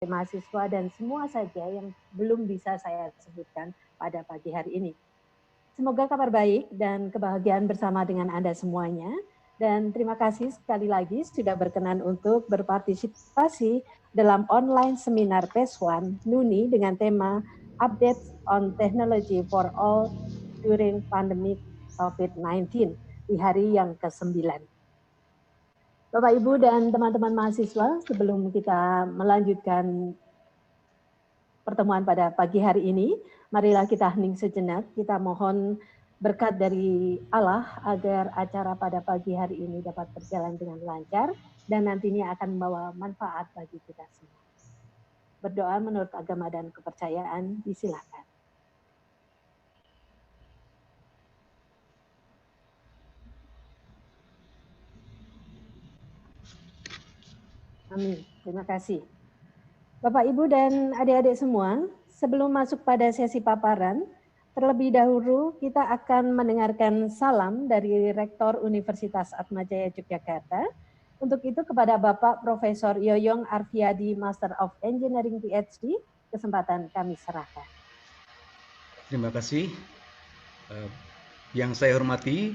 mahasiswa dan semua saja yang belum bisa saya sebutkan pada pagi hari ini. Semoga kabar baik dan kebahagiaan bersama dengan Anda semuanya. Dan terima kasih sekali lagi sudah berkenan untuk berpartisipasi dalam online seminar PES1 NUNI dengan tema Updates on Technology for All During Pandemic COVID-19 di hari yang ke-9. Bapak, Ibu, dan teman-teman mahasiswa, sebelum kita melanjutkan pertemuan pada pagi hari ini, marilah kita hening sejenak, kita mohon berkat dari Allah agar acara pada pagi hari ini dapat berjalan dengan lancar dan nantinya akan membawa manfaat bagi kita semua. Berdoa menurut agama dan kepercayaan, disilakan. Amin. Terima kasih. Bapak, Ibu, dan adik-adik semua, sebelum masuk pada sesi paparan, terlebih dahulu kita akan mendengarkan salam dari Rektor Universitas Atmajaya Yogyakarta. Untuk itu kepada Bapak Profesor Yoyong Arfiadi, Master of Engineering PhD, kesempatan kami serahkan. Terima kasih. Yang saya hormati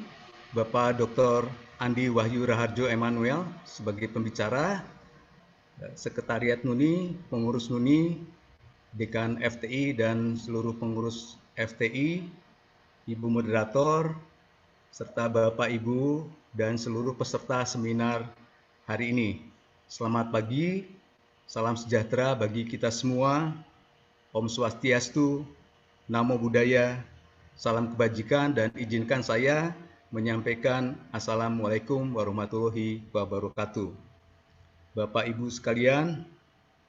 Bapak Dr. Andi Wahyu Raharjo Emanuel sebagai pembicara, Sekretariat NUNI, pengurus NUNI, Dekan FTI dan seluruh pengurus FTI, Ibu Moderator, serta Bapak Ibu dan seluruh peserta seminar hari ini. Selamat pagi, salam sejahtera bagi kita semua, Om Swastiastu, Namo Buddhaya, salam kebajikan, dan izinkan saya menyampaikan Assalamualaikum warahmatullahi wabarakatuh. Bapak Ibu sekalian,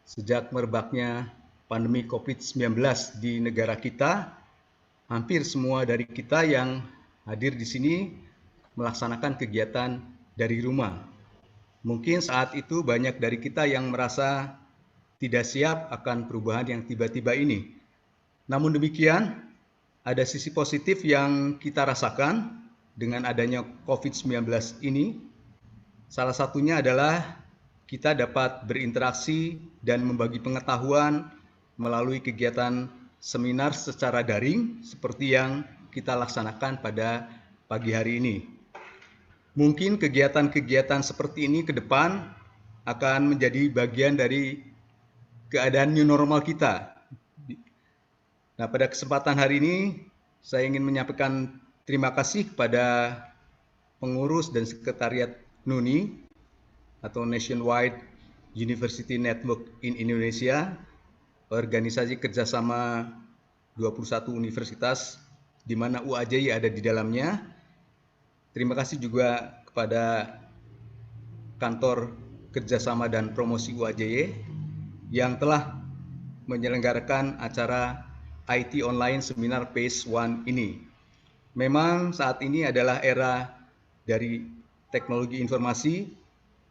sejak merebaknya pandemi COVID-19 di negara kita, hampir semua dari kita yang hadir di sini melaksanakan kegiatan dari rumah. Mungkin saat itu banyak dari kita yang merasa tidak siap akan perubahan yang tiba-tiba ini. Namun demikian, ada sisi positif yang kita rasakan dengan adanya COVID-19 ini. Salah satunya adalah kita dapat berinteraksi dan membagi pengetahuan melalui kegiatan seminar secara daring seperti yang kita laksanakan pada pagi hari ini. Mungkin kegiatan-kegiatan seperti ini ke depan akan menjadi bagian dari keadaan new normal kita. Nah, pada kesempatan hari ini saya ingin menyampaikan terima kasih kepada pengurus dan sekretariat NUNI atau Nationwide University Network in Indonesia, organisasi kerjasama 21 universitas di mana UAJI ada di dalamnya. Terima kasih juga kepada kantor kerjasama dan promosi UAJI yang telah menyelenggarakan acara IT Online Seminar PES1 ini. Memang saat ini adalah era dari teknologi informasi,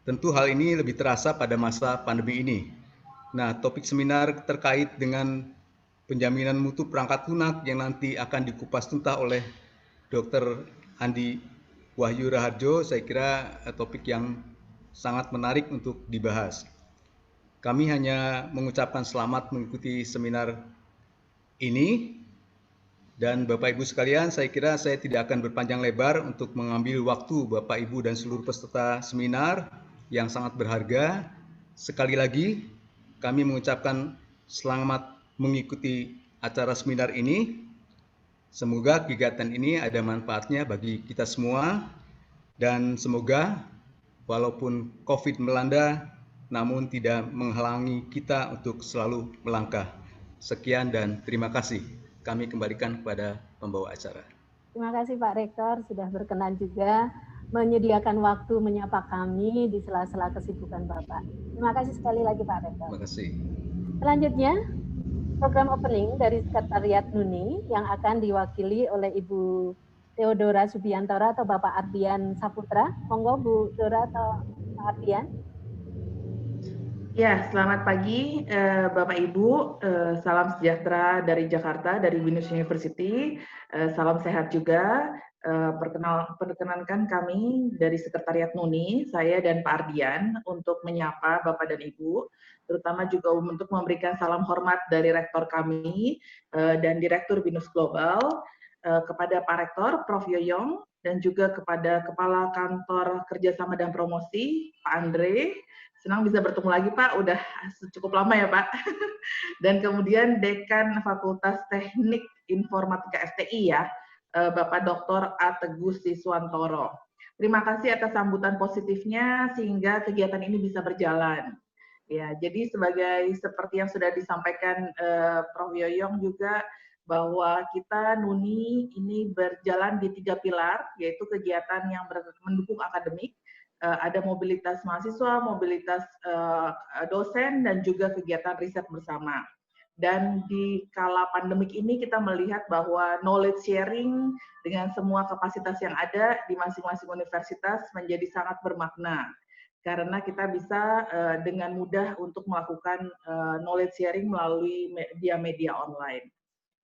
tentu hal ini lebih terasa pada masa pandemi ini. Nah, topik seminar terkait dengan penjaminan mutu perangkat lunak yang nanti akan dikupas tuntas oleh Dr. Andi Wahyu Raharjo, saya kira topik yang sangat menarik untuk dibahas. Kami hanya mengucapkan selamat mengikuti seminar ini. Dan Bapak Ibu sekalian, saya kira saya tidak akan berpanjang lebar untuk mengambil waktu Bapak Ibu dan seluruh peserta seminar yang sangat berharga. Sekali lagi, kami mengucapkan selamat mengikuti acara seminar ini. Semoga kegiatan ini ada manfaatnya bagi kita semua. Dan semoga walaupun COVID melanda, namun tidak menghalangi kita untuk selalu melangkah. Sekian dan terima kasih. Kami kembalikan kepada pembawa acara. Terima kasih Pak Rektor sudah berkenan juga menyediakan waktu menyapa kami di sela-sela kesibukan Bapak. Terima kasih sekali lagi Pak Rektor. Terima kasih. Selanjutnya, program opening dari Sekretariat NUNI yang akan diwakili oleh Ibu Theodora Subiantoro atau Bapak Ardian Saputra. Monggo Bu Dora atau Pak Ardian. Ya, selamat pagi Bapak Ibu, salam sejahtera dari Jakarta, dari Binus University, salam sehat juga. Perkenankan kami dari Sekretariat NUNI, saya dan Pak Ardian, untuk menyapa Bapak dan Ibu, terutama juga untuk memberikan salam hormat dari Rektor kami dan Direktur BINUS Global, kepada Pak Rektor, Prof. Yoyong, dan juga kepada Kepala Kantor Kerjasama dan Promosi, Pak Andre. Senang bisa bertemu lagi Pak, udah cukup lama ya Pak. Dan kemudian Dekan Fakultas Teknik Informatika FTI ya, Bapak Dr. A. Teguh Siswantoro. Terima kasih atas sambutan positifnya sehingga kegiatan ini bisa berjalan. Ya, jadi seperti yang sudah disampaikan Prof. Yoyong juga, bahwa kita NUNI ini berjalan di 3 pilar, yaitu kegiatan yang mendukung akademik, ada mobilitas mahasiswa, mobilitas dosen, dan juga kegiatan riset bersama. Dan di kala pandemik ini kita melihat bahwa knowledge sharing dengan semua kapasitas yang ada di masing-masing universitas menjadi sangat bermakna. Karena kita bisa dengan mudah untuk melakukan knowledge sharing melalui media online.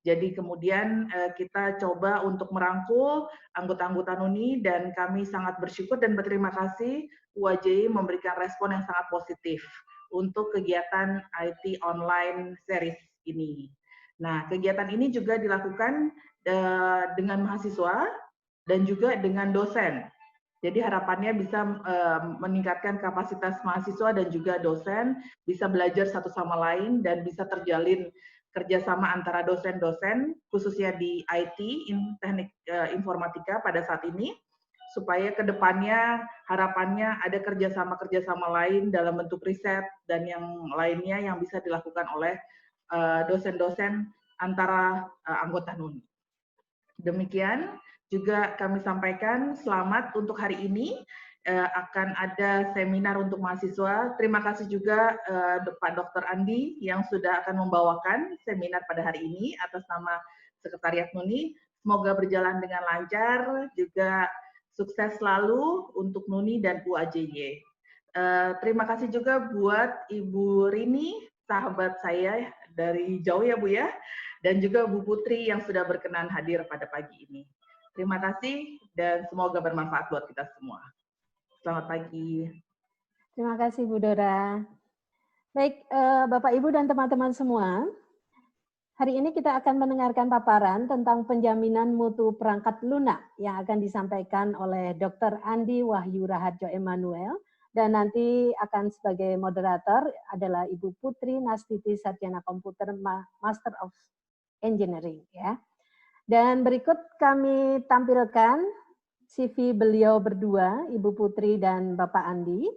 Jadi kemudian kita coba untuk merangkul anggota-anggota NUNI, dan kami sangat bersyukur dan berterima kasih UAJ memberikan respon yang sangat positif untuk kegiatan IT online series ini. Nah, kegiatan ini juga dilakukan dengan mahasiswa dan juga dengan dosen. Jadi harapannya bisa meningkatkan kapasitas mahasiswa dan juga dosen, bisa belajar satu sama lain dan bisa terjalin kerjasama antara dosen-dosen, khususnya di IT, teknik informatika pada saat ini, supaya ke depannya harapannya ada kerjasama-kerjasama lain dalam bentuk riset dan yang lainnya yang bisa dilakukan oleh dosen-dosen antara anggota NUNI. Demikian juga kami sampaikan selamat untuk hari ini. Akan ada seminar untuk mahasiswa. Terima kasih juga Pak Dr. Andi yang sudah akan membawakan seminar pada hari ini atas nama Sekretariat NUNI. Semoga berjalan dengan lancar, juga sukses selalu untuk NUNI dan UAJY. Terima kasih juga buat Ibu Rini, sahabat saya dari jauh ya Bu ya, dan juga Bu Putri yang sudah berkenan hadir pada pagi ini. Terima kasih dan semoga bermanfaat buat kita semua. Selamat pagi. Terima kasih Bu Dora. Baik, Bapak Ibu dan teman-teman semua, hari ini kita akan mendengarkan paparan tentang penjaminan mutu perangkat lunak yang akan disampaikan oleh Dr. Andi Wahyu Raharjo Emanuel, dan nanti akan sebagai moderator adalah Ibu Putri Nastiti Sarjana Komputer Master of Engineering ya. Dan berikut kami tampilkan CV beliau berdua, Ibu Putri dan Bapak Andi.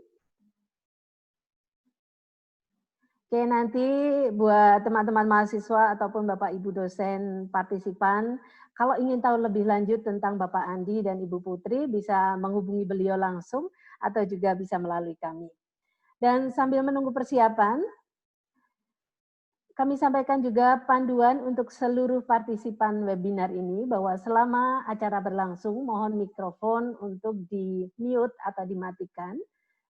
Oke, nanti buat teman-teman mahasiswa ataupun Bapak Ibu dosen partisipan, kalau ingin tahu lebih lanjut tentang Bapak Andi dan Ibu Putri, bisa menghubungi beliau langsung atau juga bisa melalui kami. Dan sambil menunggu persiapan, kami sampaikan juga panduan untuk seluruh partisipan webinar ini, bahwa selama acara berlangsung, mohon mikrofon untuk di-mute atau dimatikan.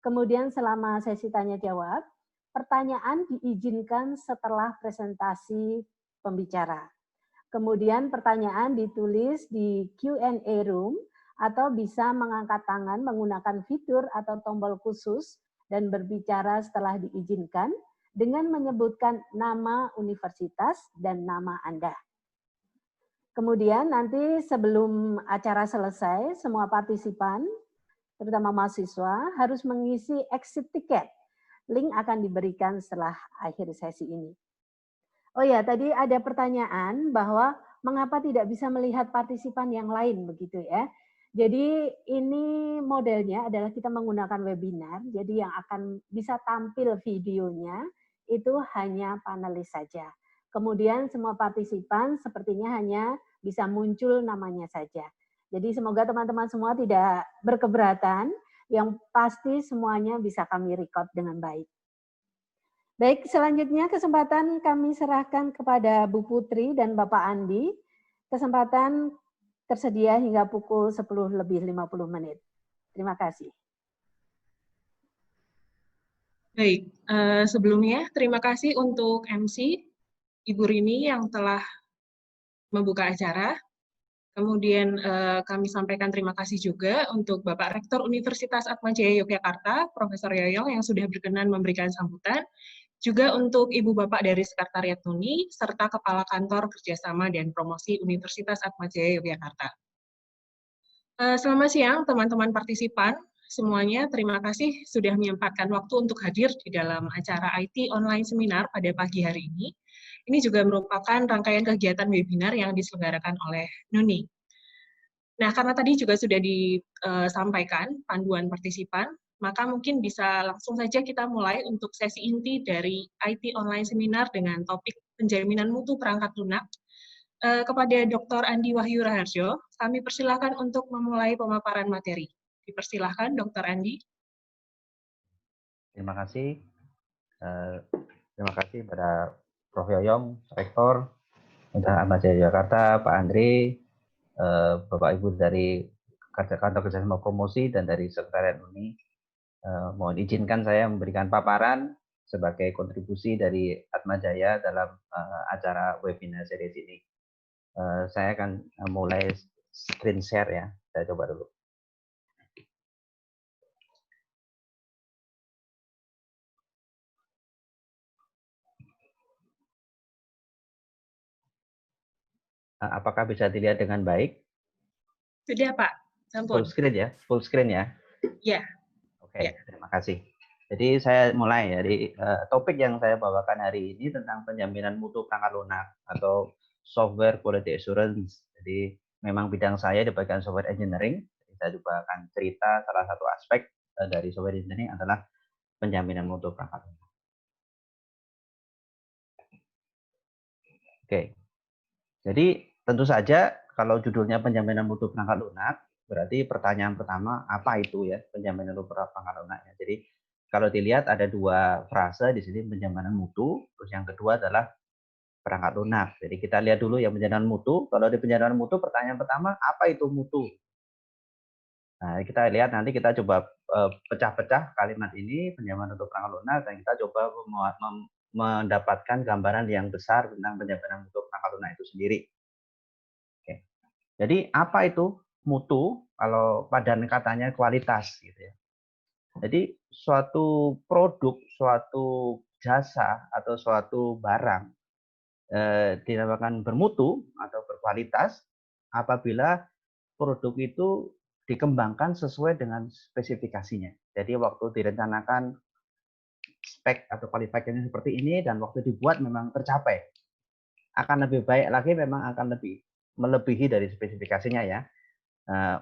Kemudian selama sesi tanya-jawab, pertanyaan diizinkan setelah presentasi pembicara. Kemudian pertanyaan ditulis di Q&A room, atau bisa mengangkat tangan menggunakan fitur atau tombol khusus dan berbicara setelah diizinkan, dengan menyebutkan nama universitas dan nama Anda. Kemudian nanti sebelum acara selesai, semua partisipan, terutama mahasiswa, harus mengisi exit ticket. Link akan diberikan setelah akhir sesi ini. Oh ya, tadi ada pertanyaan bahwa mengapa tidak bisa melihat partisipan yang lain, begitu ya. Jadi ini modelnya adalah kita menggunakan webinar, jadi yang akan bisa tampil videonya itu hanya panelis saja. Kemudian semua partisipan sepertinya hanya bisa muncul namanya saja. Jadi semoga teman-teman semua tidak berkeberatan, yang pasti semuanya bisa kami record dengan baik. Baik, selanjutnya kesempatan kami serahkan kepada Bu Putri dan Bapak Andi. Kesempatan tersedia hingga pukul 10:50. Terima kasih. Baik, sebelumnya terima kasih untuk MC Ibu Rini yang telah membuka acara. Kemudian kami sampaikan terima kasih juga untuk Bapak Rektor Universitas Atmajaya Yogyakarta, Profesor Yoyong yang sudah berkenan memberikan sambutan, juga untuk Ibu Bapak dari Sekretariat NUNI, serta Kepala Kantor Kerjasama dan Promosi Universitas Atmajaya Yogyakarta. Selamat siang teman-teman partisipan semuanya, terima kasih sudah menyempatkan waktu untuk hadir di dalam acara IT online seminar pada pagi hari ini. Ini juga merupakan rangkaian kegiatan webinar yang diselenggarakan oleh NUNI. Nah, karena tadi juga sudah disampaikan panduan partisipan, maka mungkin bisa langsung saja kita mulai untuk sesi inti dari IT online seminar dengan topik penjaminan mutu perangkat lunak. Kepada Dr. Andi Wahyu Raharjo, kami persilakan untuk memulai pemaparan materi. Dipersilahkan, Dr. Andi. Terima kasih. Terima kasih pada Prof. Yoyong, Rektor Universitas Atmajaya Jakarta, Pak Andre, Bapak Ibu dari Kantor Kerjasama Promosi dan dari Sekretariat UNI. Mohon izinkan saya memberikan paparan sebagai kontribusi dari Atmajaya dalam acara webinar series ini. Saya akan mulai screen share ya. Saya coba dulu. Apakah bisa dilihat dengan baik? Sudah, Pak. Sampun. Full screen ya? Full screen ya? Ya. Oke, terima kasih. Jadi saya mulai ya. Topik yang saya bawakan hari ini tentang penjaminan mutu perangkat lunak atau software quality assurance. Jadi memang bidang saya di bagian software engineering. Jadi saya juga akan cerita salah satu aspek dari software engineering adalah penjaminan mutu perangkat lunak. Oke. Jadi tentu saja kalau judulnya penjaminan mutu perangkat lunak, berarti pertanyaan pertama apa itu ya penjaminan mutu perangkat lunak ya. Jadi kalau dilihat ada dua frase di sini, penjaminan mutu, terus yang kedua adalah perangkat lunak. Jadi kita lihat dulu yang penjaminan mutu. Kalau di penjaminan mutu, pertanyaan pertama, apa itu mutu? Nah, kita lihat nanti kita coba pecah-pecah kalimat ini, penjaminan mutu perangkat lunak, dan kita coba mendapatkan gambaran yang besar tentang penjaminan mutu perangkat lunak itu sendiri. Oke. Jadi apa itu mutu? Kalau padan katanya kualitas, gitu ya. Jadi suatu produk, suatu jasa atau suatu barang dinamakan bermutu atau berkualitas apabila produk itu dikembangkan sesuai dengan spesifikasinya. Jadi waktu direncanakan spek atau kualifikasinya seperti ini dan waktu dibuat memang tercapai. Akan lebih baik lagi memang akan lebih melebihi dari spesifikasinya ya.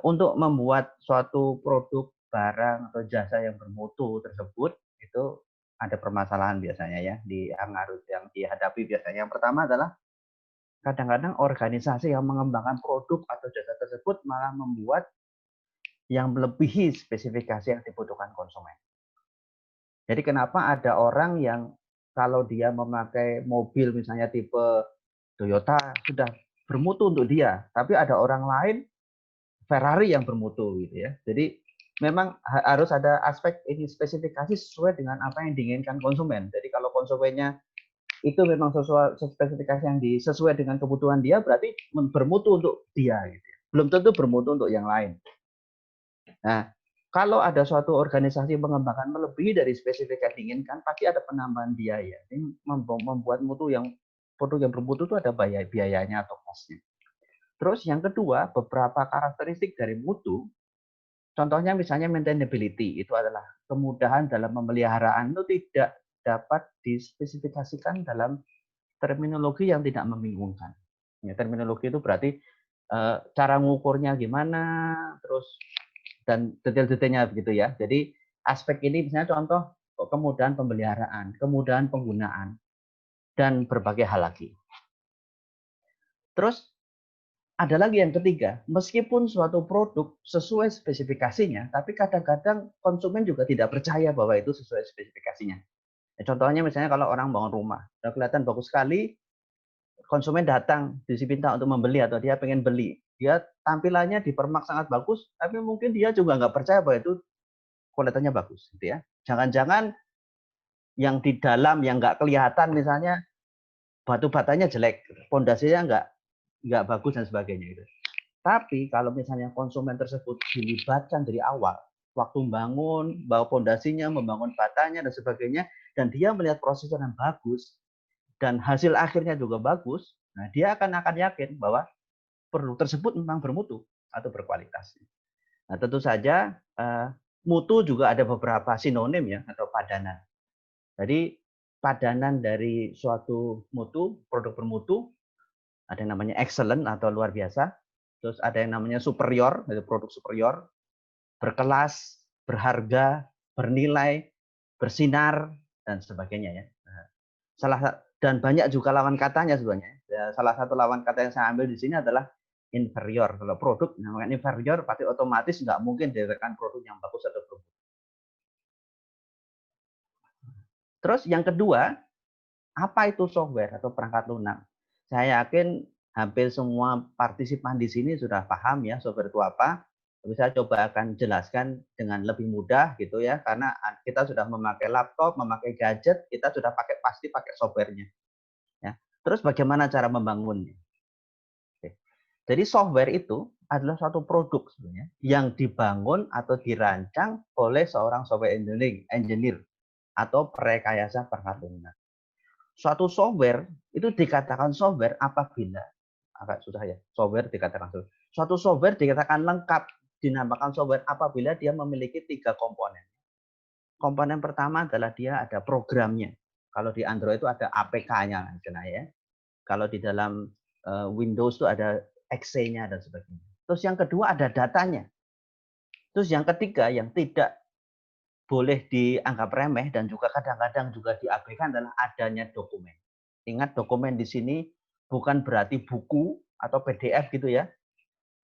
Untuk membuat suatu produk barang atau jasa yang bermutu tersebut itu ada permasalahan biasanya ya yang dihadapi biasanya. Yang pertama adalah kadang-kadang organisasi yang mengembangkan produk atau jasa tersebut malah membuat yang melebihi spesifikasi yang dibutuhkan konsumen. Jadi kenapa ada orang yang kalau dia memakai mobil misalnya tipe Toyota sudah bermutu untuk dia, tapi ada orang lain Ferrari yang bermutu gitu ya. Jadi memang harus ada aspek ini spesifikasi sesuai dengan apa yang diinginkan konsumen. Jadi kalau konsumennya itu memang sesuai spesifikasi yang sesuai dengan kebutuhan dia, berarti bermutu untuk dia gitu ya. Belum tentu bermutu untuk yang lain. Nah, kalau ada suatu organisasi mengembangkan melebihi dari spesifikasi yang diinginkan, pasti ada penambahan biaya. Ini membuat mutu yang produk yang bermutu itu ada biayanya atau cost-nya. Terus yang kedua, beberapa karakteristik dari mutu, contohnya misalnya maintainability, itu adalah kemudahan dalam pemeliharaan itu tidak dapat dispesifikasikan dalam terminologi yang tidak membingungkan. Ya, terminologi itu berarti cara ngukurnya gimana, terus dan detail-detailnya begitu ya. Jadi aspek ini misalnya contoh kemudahan pemeliharaan, kemudahan penggunaan, dan berbagai hal lagi. Terus ada lagi yang ketiga, meskipun suatu produk sesuai spesifikasinya, tapi kadang-kadang konsumen juga tidak percaya bahwa itu sesuai spesifikasinya. Contohnya misalnya kalau orang bangun rumah, udah kelihatan bagus sekali, konsumen datang, diminta untuk membeli atau dia pengen beli. Dia tampilannya di permak sangat bagus, tapi mungkin dia juga nggak percaya bahwa itu kualitasnya bagus. Gitu ya. Jangan-jangan yang di dalam yang nggak kelihatan misalnya batu batanya jelek, pondasinya nggak bagus dan sebagainya. Gitu. Tapi kalau misalnya konsumen tersebut dilibatkan dari awal, waktu membangun, bawa fondasinya, membangun batanya dan sebagainya, dan dia melihat prosesnya yang bagus dan hasil akhirnya juga bagus, nah dia akan yakin bahwa produk tersebut memang bermutu atau berkualitas. Nah, tentu saja mutu juga ada beberapa sinonim ya atau padanan. Jadi padanan dari suatu mutu, produk bermutu, ada yang namanya excellent atau luar biasa. Terus ada yang namanya superior, itu produk superior, berkelas, berharga, bernilai, bersinar, dan sebagainya ya. Dan banyak juga lawan katanya sebenarnya. Ya, salah satu lawan kata yang saya ambil di sini adalah inferior. Kalau produk namanya inferior, pasti otomatis nggak mungkin dikatakan produk yang bagus atau bagus. Terus yang kedua, apa itu software atau perangkat lunak? Saya yakin hampir semua partisipan di sini sudah paham ya software itu apa. Tapi saya coba akan jelaskan dengan lebih mudah gitu ya, karena kita sudah memakai laptop, memakai gadget, kita sudah pasti pakai softwarenya. Ya. Terus bagaimana cara membangunnya? Oke. Jadi software itu adalah suatu produk sebenarnya yang dibangun atau dirancang oleh seorang software engineer atau perekayasa perangkat lunak. Suatu software itu dikatakan software apabila agak susah ya. Software dikatakan software. Suatu software dikatakan lengkap dinamakan software apabila dia memiliki 3 komponen. Komponen pertama adalah dia ada programnya. Kalau di Android itu ada APK-nya ya. Kalau di dalam Windows itu ada exe-nya dan sebagainya. Terus yang kedua ada datanya. Terus yang ketiga yang tidak boleh dianggap remeh dan juga kadang-kadang juga diabaikan adalah adanya dokumen. Ingat dokumen di sini bukan berarti buku atau PDF gitu ya.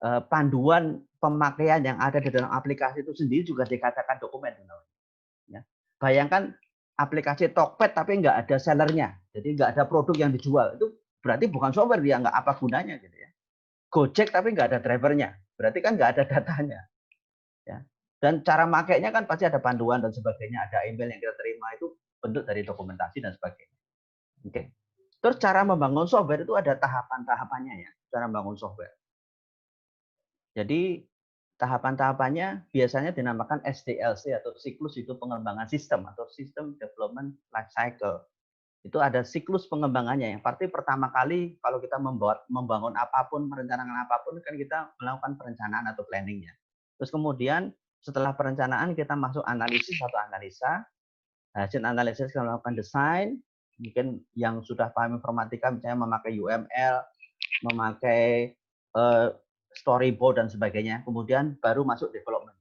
Panduan pemakaian yang ada di dalam aplikasi itu sendiri juga dikatakan dokumen. Ya. Bayangkan aplikasi Tokped tapi nggak ada sellernya, jadi nggak ada produk yang dijual. Itu berarti bukan software, dia nggak apa gunanya gitu ya. Gojek tapi nggak ada drivernya, berarti kan nggak ada datanya. Ya. Dan cara makainya kan pasti ada panduan dan sebagainya, ada email yang kita terima itu bentuk dari dokumentasi dan sebagainya. Oke. Terus cara membangun software itu ada tahapan-tahapannya ya, cara membangun software. Jadi tahapan-tahapannya biasanya dinamakan SDLC atau siklus hidup pengembangan sistem atau System Development Life Cycle. Itu ada siklus pengembangannya. Yang pasti pertama kali kalau kita membangun apapun, merencanakan apapun, kan kita melakukan perencanaan atau planningnya. Terus kemudian setelah perencanaan kita masuk analisis atau analisa. Hasil analisis kita melakukan desain. Mungkin yang sudah paham informatika misalnya memakai UML, memakai storyboard dan sebagainya. Kemudian baru masuk development,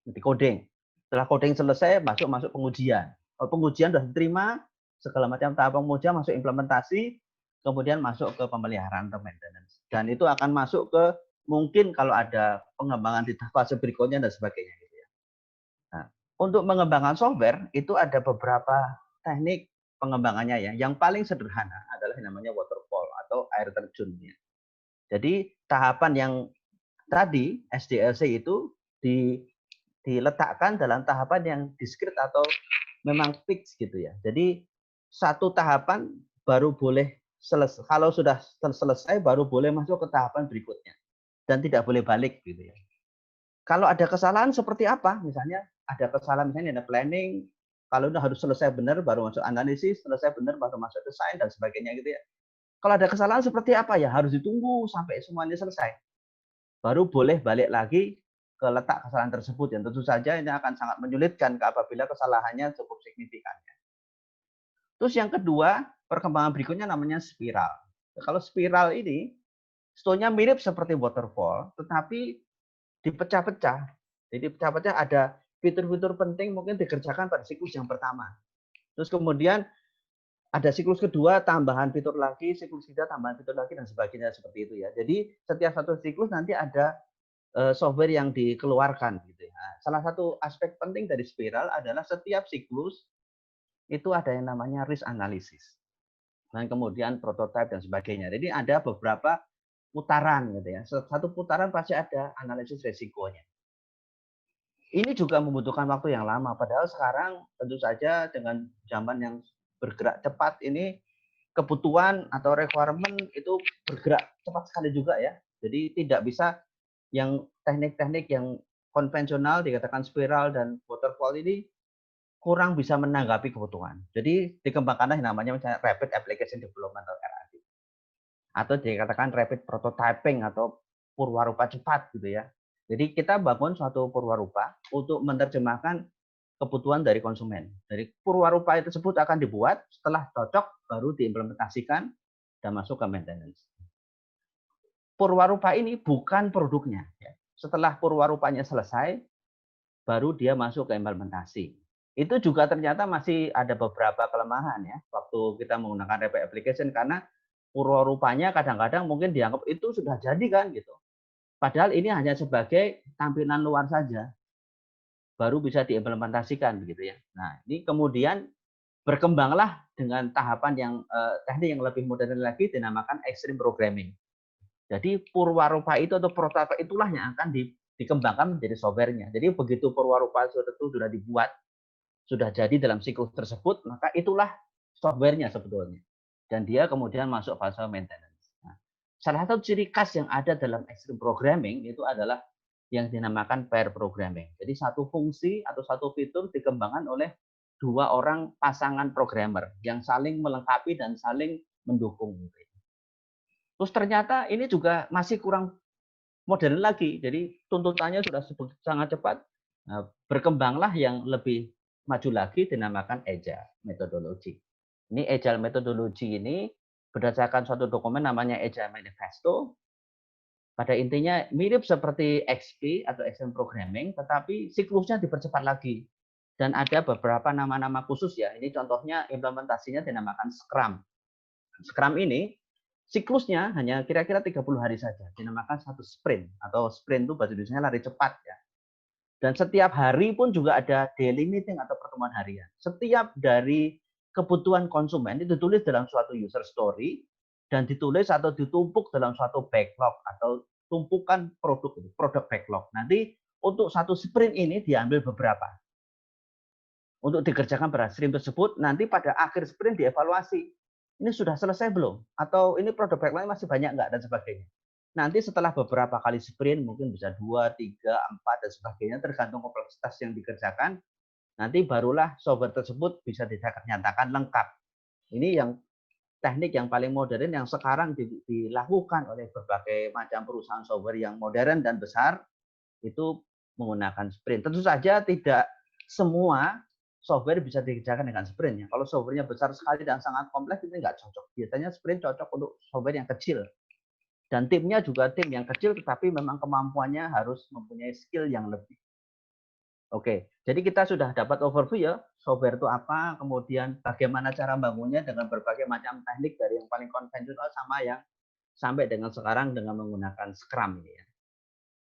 nanti coding. Setelah coding selesai, masuk pengujian. Kalau pengujian sudah diterima, segala macam tahap pengujian masuk implementasi, kemudian masuk ke pemeliharaan atau maintenance. Dan itu akan masuk ke mungkin kalau ada pengembangan di fase berikutnya dan sebagainya. Gitu ya. Nah, untuk mengembangkan software itu ada beberapa teknik pengembangannya ya. Yang paling sederhana adalah yang namanya waterfall atau air terjun. Ya. Jadi tahapan yang tadi SDLC itu diletakkan dalam tahapan yang diskrit atau memang fix gitu ya. Jadi satu tahapan baru boleh selesai. Kalau sudah selesai baru boleh masuk ke tahapan berikutnya dan tidak boleh balik gitu ya. Kalau ada kesalahan seperti apa? Misalnya ada kesalahan misalnya ada planning, kalau udah harus selesai benar baru masuk analisis, selesai benar baru masuk desain dan sebagainya gitu ya. Kalau ada kesalahan seperti apa ya harus ditunggu sampai semuanya selesai. Baru boleh balik lagi ke letak kesalahan tersebut yang tentu saja ini akan sangat menyulitkan apabila kesalahannya cukup signifikan. Terus yang kedua, perkembangan berikutnya namanya spiral. Kalau spiral ini sebetulnya mirip seperti waterfall, tetapi dipecah-pecah. Jadi pecah-pecah ada fitur-fitur penting mungkin dikerjakan pada siklus yang pertama. Terus kemudian ada siklus kedua, tambahan fitur lagi, siklus ketiga, tambahan fitur lagi, dan sebagainya seperti itu ya. Jadi setiap satu siklus nanti ada software yang dikeluarkan. Gitu ya. Salah satu aspek penting dari spiral adalah setiap siklus itu ada yang namanya risk analysis. Dan kemudian prototype dan sebagainya. Jadi ada beberapa putaran gitu ya. Satu putaran pasti ada analisis resikonya. Ini juga membutuhkan waktu yang lama. Padahal sekarang tentu saja dengan zaman yang bergerak cepat ini kebutuhan atau requirement itu bergerak cepat sekali juga ya. Jadi tidak bisa Yang teknik-teknik yang konvensional dikatakan spiral dan waterfall ini kurang bisa menanggapi kebutuhan. Jadi dikembangkanlah yang namanya misalnya Rapid Application Development atau RAD. Atau dikatakan Rapid Prototyping atau purwarupa cepat gitu ya. Jadi kita bangun suatu purwarupa untuk menerjemahkan kebutuhan dari konsumen. Dari purwarupa tersebut akan dibuat, setelah cocok baru diimplementasikan dan masuk ke maintenance. Purwarupa ini bukan produknya. Setelah purwarupanya selesai, baru dia masuk ke implementasi. Itu juga ternyata masih ada beberapa kelemahan ya waktu kita menggunakan Rapid Application, karena purwarupanya kadang-kadang mungkin dianggap itu sudah jadi kan gitu. Padahal ini hanya sebagai tampilan luar saja, baru bisa diimplementasikan begitu ya. Nah, ini kemudian berkembanglah dengan tahapan yang teknik yang lebih modern lagi dinamakan extreme programming. Jadi purwarupa itu atau prototipe itulah yang akan dikembangkan menjadi softwarenya. Jadi begitu purwarupa sudah dibuat, sudah jadi dalam siklus tersebut, maka itulah softwarenya sebetulnya. Dan dia kemudian masuk fase maintenance. Nah, salah satu ciri khas yang ada dalam extreme programming itu adalah yang dinamakan pair programming. Jadi satu fungsi atau satu fitur dikembangkan oleh dua orang pasangan programmer yang saling melengkapi dan saling mendukung. Terus ternyata ini juga masih kurang modern lagi. Jadi tuntutannya sudah sangat cepat. Nah, berkembanglah yang lebih maju lagi dinamakan Agile Methodology. Ini Agile Methodology ini berdasarkan suatu dokumen namanya Agile Manifesto. Pada intinya mirip seperti XP atau Extreme Programming, tetapi siklusnya dipercepat lagi. Dan ada beberapa nama-nama khusus ya. Ini contohnya implementasinya dinamakan Scrum. Scrum ini siklusnya hanya kira-kira 30 hari saja, dinamakan satu sprint, atau sprint itu bahasa Indonesia lari cepat ya. Dan setiap hari pun juga ada daily meeting atau pertemuan harian. Setiap dari kebutuhan konsumen itu ditulis dalam suatu user story dan ditulis atau ditumpuk dalam suatu backlog atau tumpukan produk backlog. Nanti untuk satu sprint ini diambil beberapa. Untuk dikerjakan pada sprint tersebut, nanti pada akhir sprint dievaluasi. Ini sudah selesai belum? Atau ini produk backlog masih banyak enggak? Dan sebagainya. Nanti setelah beberapa kali sprint, mungkin bisa 2, 3, 4, dan sebagainya, tergantung kompleksitas yang dikerjakan, nanti barulah software tersebut bisa dinyatakan lengkap. Ini yang teknik yang paling modern yang sekarang dilakukan oleh berbagai macam perusahaan software yang modern dan besar, itu menggunakan sprint. Tentu saja tidak semua software bisa dikerjakan dengan sprint. Kalau softwarenya besar sekali dan sangat kompleks, itu nggak cocok. Biasanya sprint cocok untuk software yang kecil. Dan timnya juga tim yang kecil, tetapi memang kemampuannya harus mempunyai skill yang lebih. Oke, jadi kita sudah dapat overview ya, software itu apa, kemudian bagaimana cara bangunnya dengan berbagai macam teknik dari yang paling konvensional sama yang sampai dengan sekarang dengan menggunakan Scrum. Ya.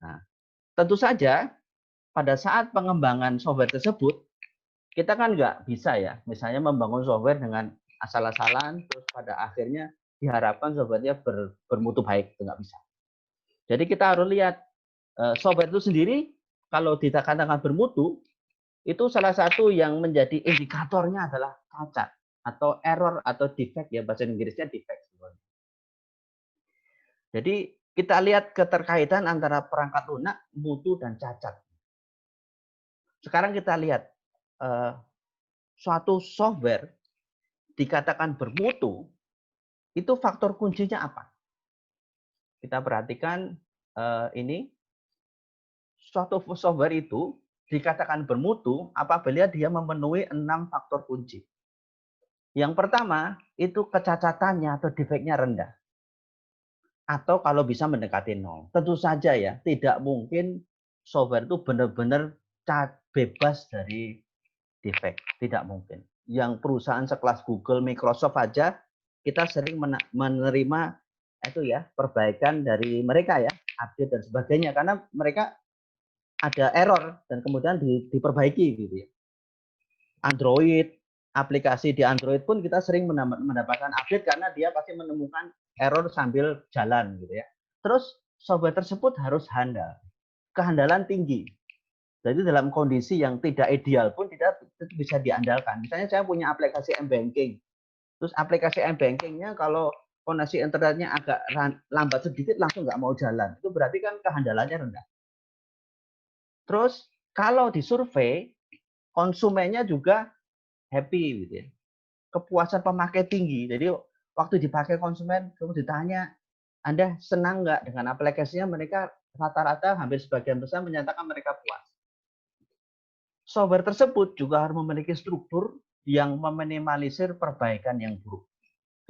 Nah, tentu saja pada saat pengembangan software tersebut, kita kan nggak bisa ya, misalnya membangun software dengan asal-asalan, terus pada akhirnya diharapkan softwarenya bermutu baik, itu nggak bisa. Jadi kita harus lihat software itu sendiri, kalau dikatakan bermutu, itu salah satu yang menjadi indikatornya adalah cacat atau error atau defect ya, bahasa Inggrisnya defect. Jadi kita lihat keterkaitan antara perangkat lunak, mutu, dan cacat. Sekarang kita lihat suatu software dikatakan bermutu, itu faktor kuncinya apa? Kita perhatikan ini, suatu software itu dikatakan bermutu apabila dia memenuhi 6 faktor kunci. Yang pertama, itu kecacatannya atau defeknya rendah. Atau kalau bisa mendekati 0. Tentu saja ya, tidak mungkin software itu benar-benar bebas dari defek. Tidak mungkin. Yang perusahaan sekelas Google, Microsoft aja, kita sering menerima itu ya, perbaikan dari mereka ya, update dan sebagainya, karena mereka ada error dan kemudian diperbaiki gitu ya. Android, aplikasi di Android pun kita sering mendapatkan update karena dia pasti menemukan error sambil jalan gitu ya. Terus software tersebut harus handal, kehandalan tinggi. Jadi dalam kondisi yang tidak ideal pun tidak bisa diandalkan. Misalnya saya punya aplikasi m-banking, terus aplikasi m-bankingnya kalau koneksi internetnya agak lambat sedikit langsung nggak mau jalan. Itu berarti kan kehandalannya rendah. Terus kalau disurvei, konsumennya juga happy gitu ya. Kepuasan pemakai tinggi. Jadi waktu dipakai konsumen, kemudian ditanya, Anda senang nggak dengan aplikasinya? Mereka rata-rata hampir sebagian besar menyatakan mereka puas. Software tersebut juga harus memiliki struktur yang meminimalisir perbaikan yang buruk.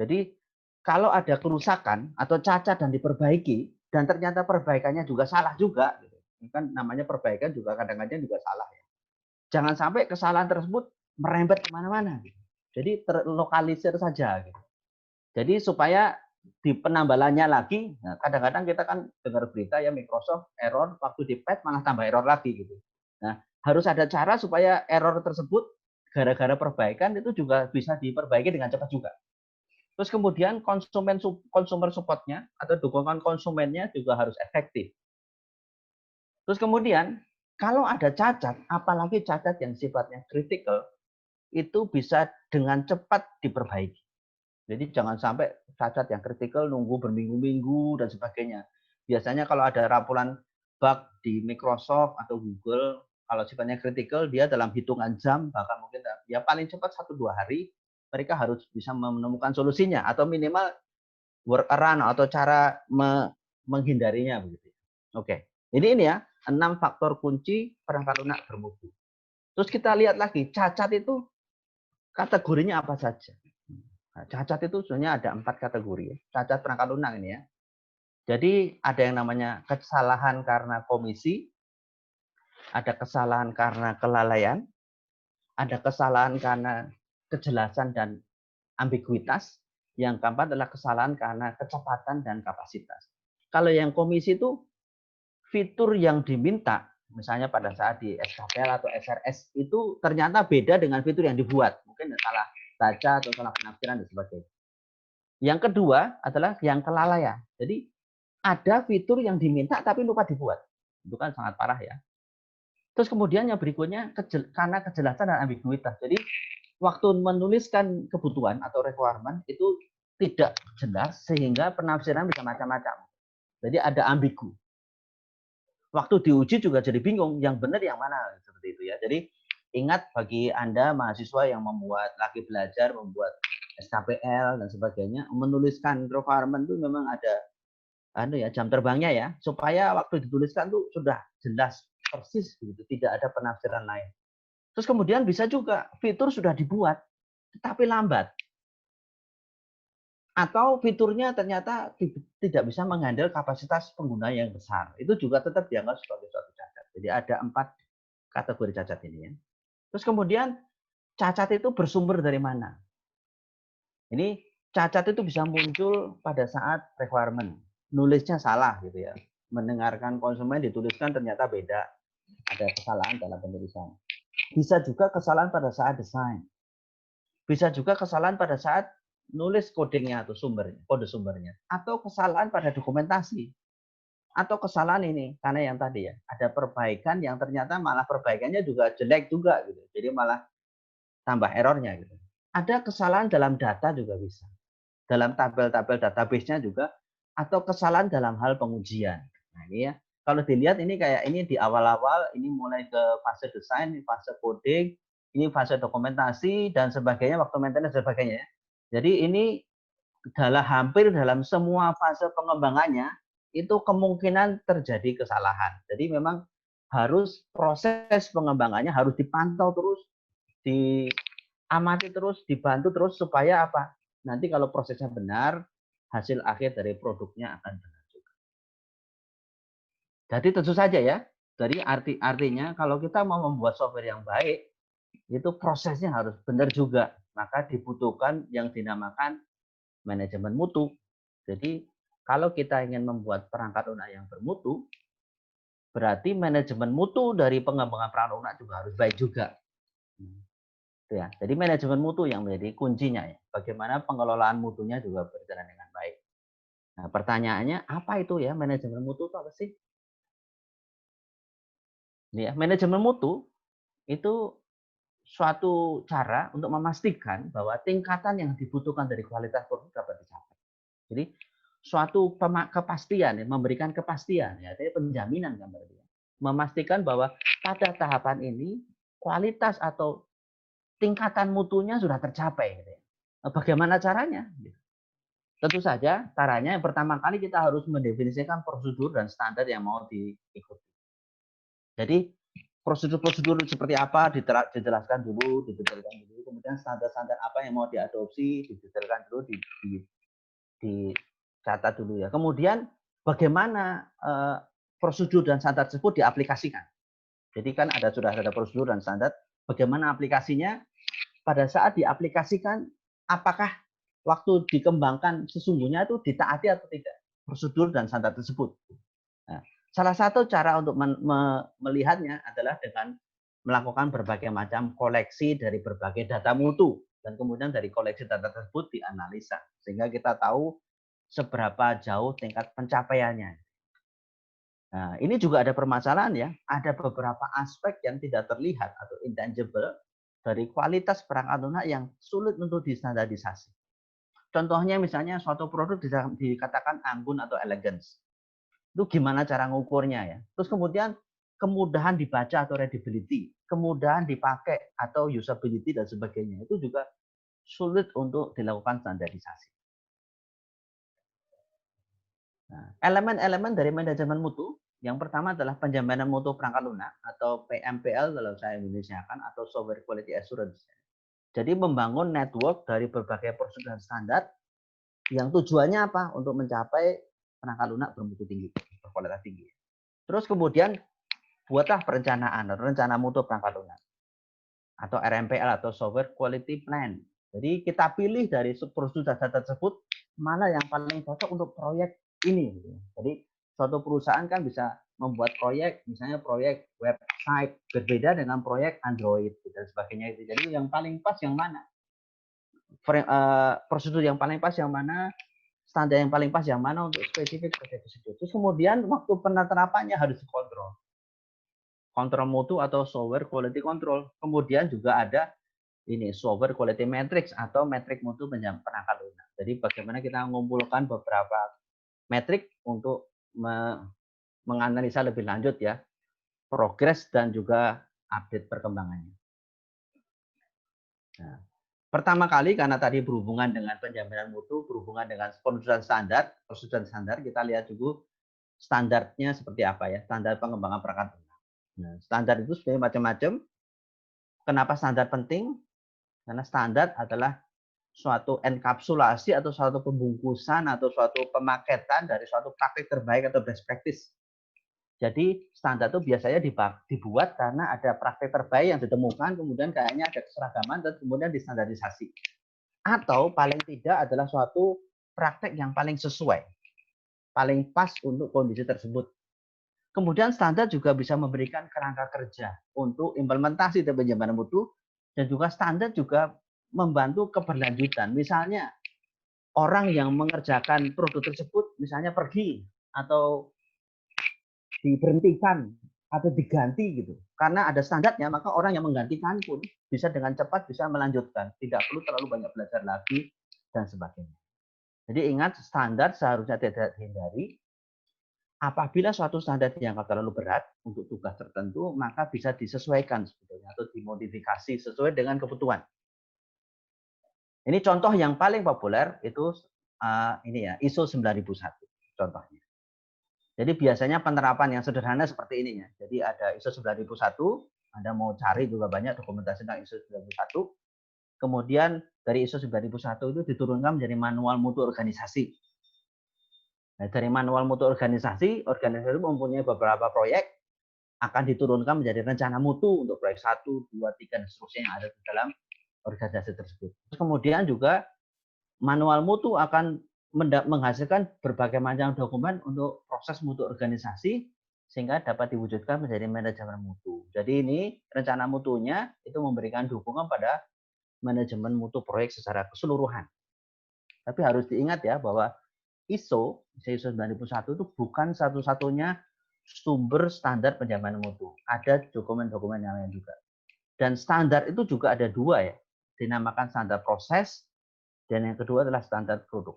Jadi kalau ada kerusakan atau cacat dan diperbaiki, dan ternyata perbaikannya juga salah juga, kan namanya perbaikan juga kadang-kadang juga salah ya. Jangan sampai kesalahan tersebut merembet kemana-mana. Jadi terlokalisir saja. Jadi supaya di penambalannya lagi, nah kadang-kadang kita kan dengar berita ya Microsoft error waktu di patch malah tambah error lagi gitu. Nah harus ada cara supaya error tersebut gara-gara perbaikan itu juga bisa diperbaiki dengan cepat juga. Terus kemudian consumer support-nya atau dukungan konsumennya juga harus efektif. Terus kemudian kalau ada cacat, apalagi cacat yang sifatnya kritikal, itu bisa dengan cepat diperbaiki. Jadi jangan sampai cacat yang kritikal nunggu berminggu-minggu dan sebagainya. Biasanya kalau ada laporan bug di Microsoft atau Google, kalau sifatnya kritikal, dia dalam hitungan jam, bahkan mungkin ya paling cepat 1-2 hari, mereka harus bisa menemukan solusinya atau minimal workaround atau cara menghindarinya begitu. Oke. Ini ya 6 faktor kunci perangkat lunak bermutu. Terus kita lihat lagi cacat itu kategorinya apa saja. Nah, cacat itu sebenarnya ada 4 kategori ya. Cacat perangkat lunak ini ya. Jadi ada yang namanya kesalahan karena komisi, ada kesalahan karena kelalaian, ada kesalahan karena kejelasan dan ambiguitas, yang keempat adalah kesalahan karena kecepatan dan kapasitas. Kalau yang komisi itu fitur yang diminta, misalnya pada saat di SKPL atau SRS itu ternyata beda dengan fitur yang dibuat. Mungkin salah baca atau salah penafsiran dan sebagainya. Yang kedua adalah yang kelalaian. Jadi ada fitur yang diminta tapi lupa dibuat. Itu kan sangat parah ya. Terus kemudian yang berikutnya karena kejelasan dan ambiguitas. Jadi waktu menuliskan kebutuhan atau requirement itu tidak jelas sehingga penafsiran bisa macam-macam. Jadi ada ambigu. Waktu diuji juga jadi bingung, yang benar yang mana seperti itu ya. Jadi ingat bagi Anda mahasiswa yang lagi belajar, membuat SKPL dan sebagainya, menuliskan requirement itu memang ada jam terbangnya ya, supaya waktu dituliskan tuh sudah jelas persis begitu, tidak ada penafsiran lain. Terus kemudian bisa juga fitur sudah dibuat tetapi lambat. Atau fiturnya ternyata tidak bisa menghandle kapasitas pengguna yang besar. Itu juga tetap dianggap sebagai suatu cacat. Jadi ada 4 kategori cacat ini ya. Terus kemudian cacat itu bersumber dari mana? Ini cacat itu bisa muncul pada saat requirement. Nulisnya salah gitu ya. Mendengarkan konsumen dituliskan ternyata beda. Ada kesalahan dalam penulisan. Bisa juga kesalahan pada saat desain. Bisa juga kesalahan pada saat nulis codingnya atau kode sumbernya. Atau kesalahan pada dokumentasi. Atau kesalahan ini, karena yang tadi ya, ada perbaikan yang ternyata malah perbaikannya juga jelek juga gitu. Jadi malah tambah errornya gitu. Ada kesalahan dalam data juga bisa. Dalam tabel-tabel database-nya juga, atau kesalahan dalam hal pengujian. Nah ini ya, kalau dilihat ini kayak ini di awal-awal, ini mulai ke fase desain, fase coding, ini fase dokumentasi, dan sebagainya, waktu maintenance dan sebagainya. Jadi ini hampir dalam semua fase pengembangannya, itu kemungkinan terjadi kesalahan. Jadi memang harus proses pengembangannya harus dipantau terus, diamati terus, dibantu terus, supaya apa? Nanti kalau prosesnya benar, hasil akhir dari produknya akan benar juga. Jadi tentu saja ya, dari artinya kalau kita mau membuat software yang baik, itu prosesnya harus benar juga. Maka dibutuhkan yang dinamakan manajemen mutu. Jadi kalau kita ingin membuat perangkat lunak yang bermutu, berarti manajemen mutu dari pengembangan perangkat lunak juga harus baik juga. Ya, jadi manajemen mutu yang menjadi kuncinya ya. Bagaimana pengelolaan mutunya juga berjalan dengan baik. Nah, pertanyaannya apa itu ya manajemen mutu itu apa sih? Ya, manajemen mutu itu suatu cara untuk memastikan bahwa tingkatan yang dibutuhkan dari kualitas produk dapat dicapai. suatu kepastian, ya, memberikan kepastian, ya, jadi penjaminan kan berarti. Memastikan bahwa pada tahapan ini kualitas atau tingkatan mutunya sudah tercapai. Gitu ya. Bagaimana caranya? Tentu saja caranya yang pertama kali kita harus mendefinisikan prosedur dan standar yang mau diikuti. Jadi prosedur-prosedur seperti apa dijelaskan dulu, didetailkan dulu, kemudian standar-standar apa yang mau diadopsi, didetailkan dulu, dicatat dulu ya. Kemudian bagaimana prosedur dan standar tersebut diaplikasikan. Jadi kan sudah ada prosedur dan standar, bagaimana aplikasinya? Pada saat diaplikasikan, apakah waktu dikembangkan sesungguhnya itu ditaati atau tidak prosedur dan standar tersebut. Nah, salah satu cara untuk melihatnya adalah dengan melakukan berbagai macam koleksi dari berbagai data mutu dan kemudian dari koleksi data tersebut dianalisa sehingga kita tahu seberapa jauh tingkat pencapaiannya. Nah, ini juga ada permasalahan ya, ada beberapa aspek yang tidak terlihat atau intangible dari kualitas perangkat lunak yang sulit untuk distandarisasi. Contohnya misalnya suatu produk dikatakan anggun atau elegance. Itu gimana cara ngukurnya ya. Terus kemudian kemudahan dibaca atau readability, kemudahan dipakai atau usability dan sebagainya. Itu juga sulit untuk dilakukan standarisasi. Nah, elemen-elemen dari manajemen mutu, yang pertama adalah penjaminan mutu perangkat lunak atau PMPL kalau saya Indonesiakan atau Software Quality Assurance. Jadi membangun network dari berbagai prosedur dan standar yang tujuannya apa? Untuk mencapai perangkat lunak bermutu tinggi, berkualitas tinggi. Terus kemudian buatlah perencanaan, rencana mutu perangkat lunak atau RMPL atau Software Quality Plan. Jadi kita pilih dari prosedur data tersebut mana yang paling cocok untuk proyek ini. Jadi suatu perusahaan kan bisa membuat proyek, misalnya proyek website berbeda dengan proyek Android dan sebagainya itu. Jadi yang paling pas yang mana? Prosedur yang paling pas yang mana? Standar yang paling pas yang mana untuk spesifik proyek tersebut. Terus kemudian waktu penerapannya harus dikontrol. Kontrol mutu atau software quality control. Kemudian juga ada ini software quality matrix atau metrik mutu perangkat lunak. Jadi bagaimana kita mengumpulkan beberapa metrik untuk menganalisa lebih lanjut ya progres dan juga update perkembangannya. Nah, pertama kali karena tadi berhubungan dengan penjaminan mutu, berhubungan dengan prosedur standar, kita lihat dulu standarnya seperti apa ya, standar pengembangan perangkat lunak. Nah, standar itu sebenarnya macam-macam. Kenapa standar penting? Karena standar adalah suatu enkapsulasi atau suatu pembungkusan atau suatu pemaketan dari suatu praktik terbaik atau best practice. Jadi standar itu biasanya dibuat karena ada praktik terbaik yang ditemukan, kemudian kayaknya ada keseragaman dan kemudian distandarisasi. Atau paling tidak adalah suatu praktik yang paling sesuai, paling pas untuk kondisi tersebut. Kemudian standar juga bisa memberikan kerangka kerja untuk implementasi dan penjaminan mutu, dan juga standar juga membantu keberlanjutan. Misalnya orang yang mengerjakan produk tersebut misalnya pergi atau diberhentikan atau diganti gitu. Karena ada standarnya, maka orang yang menggantikan pun bisa dengan cepat bisa melanjutkan. Tidak perlu terlalu banyak belajar lagi dan sebagainya. Jadi ingat, standar seharusnya tidak dihindari. Apabila suatu standar dianggap terlalu berat untuk tugas tertentu, maka bisa disesuaikan sebetulnya atau dimodifikasi sesuai dengan kebutuhan. Ini contoh yang paling populer itu ini ya, ISO 9001 contohnya. Jadi biasanya penerapan yang sederhana seperti ini ya. Jadi ada ISO 9001, Anda mau cari juga banyak dokumentasi tentang ISO 9001. Kemudian dari ISO 9001 itu diturunkan menjadi manual mutu organisasi. Nah, dari manual mutu organisasi itu mempunyai beberapa proyek, akan diturunkan menjadi rencana mutu untuk proyek 1, 2, 3, dan seterusnya yang ada di dalam organisasi tersebut. Terus kemudian juga manual mutu akan menghasilkan berbagai macam dokumen untuk proses mutu organisasi sehingga dapat diwujudkan menjadi manajemen mutu. Jadi ini rencana mutunya itu memberikan dukungan pada manajemen mutu proyek secara keseluruhan. Tapi harus diingat ya bahwa ISO 9001 itu bukan satu-satunya sumber standar penjaminan mutu. Ada dokumen-dokumen yang lain juga. Dan standar itu juga ada dua ya. Dinamakan standar proses dan yang kedua adalah standar produk.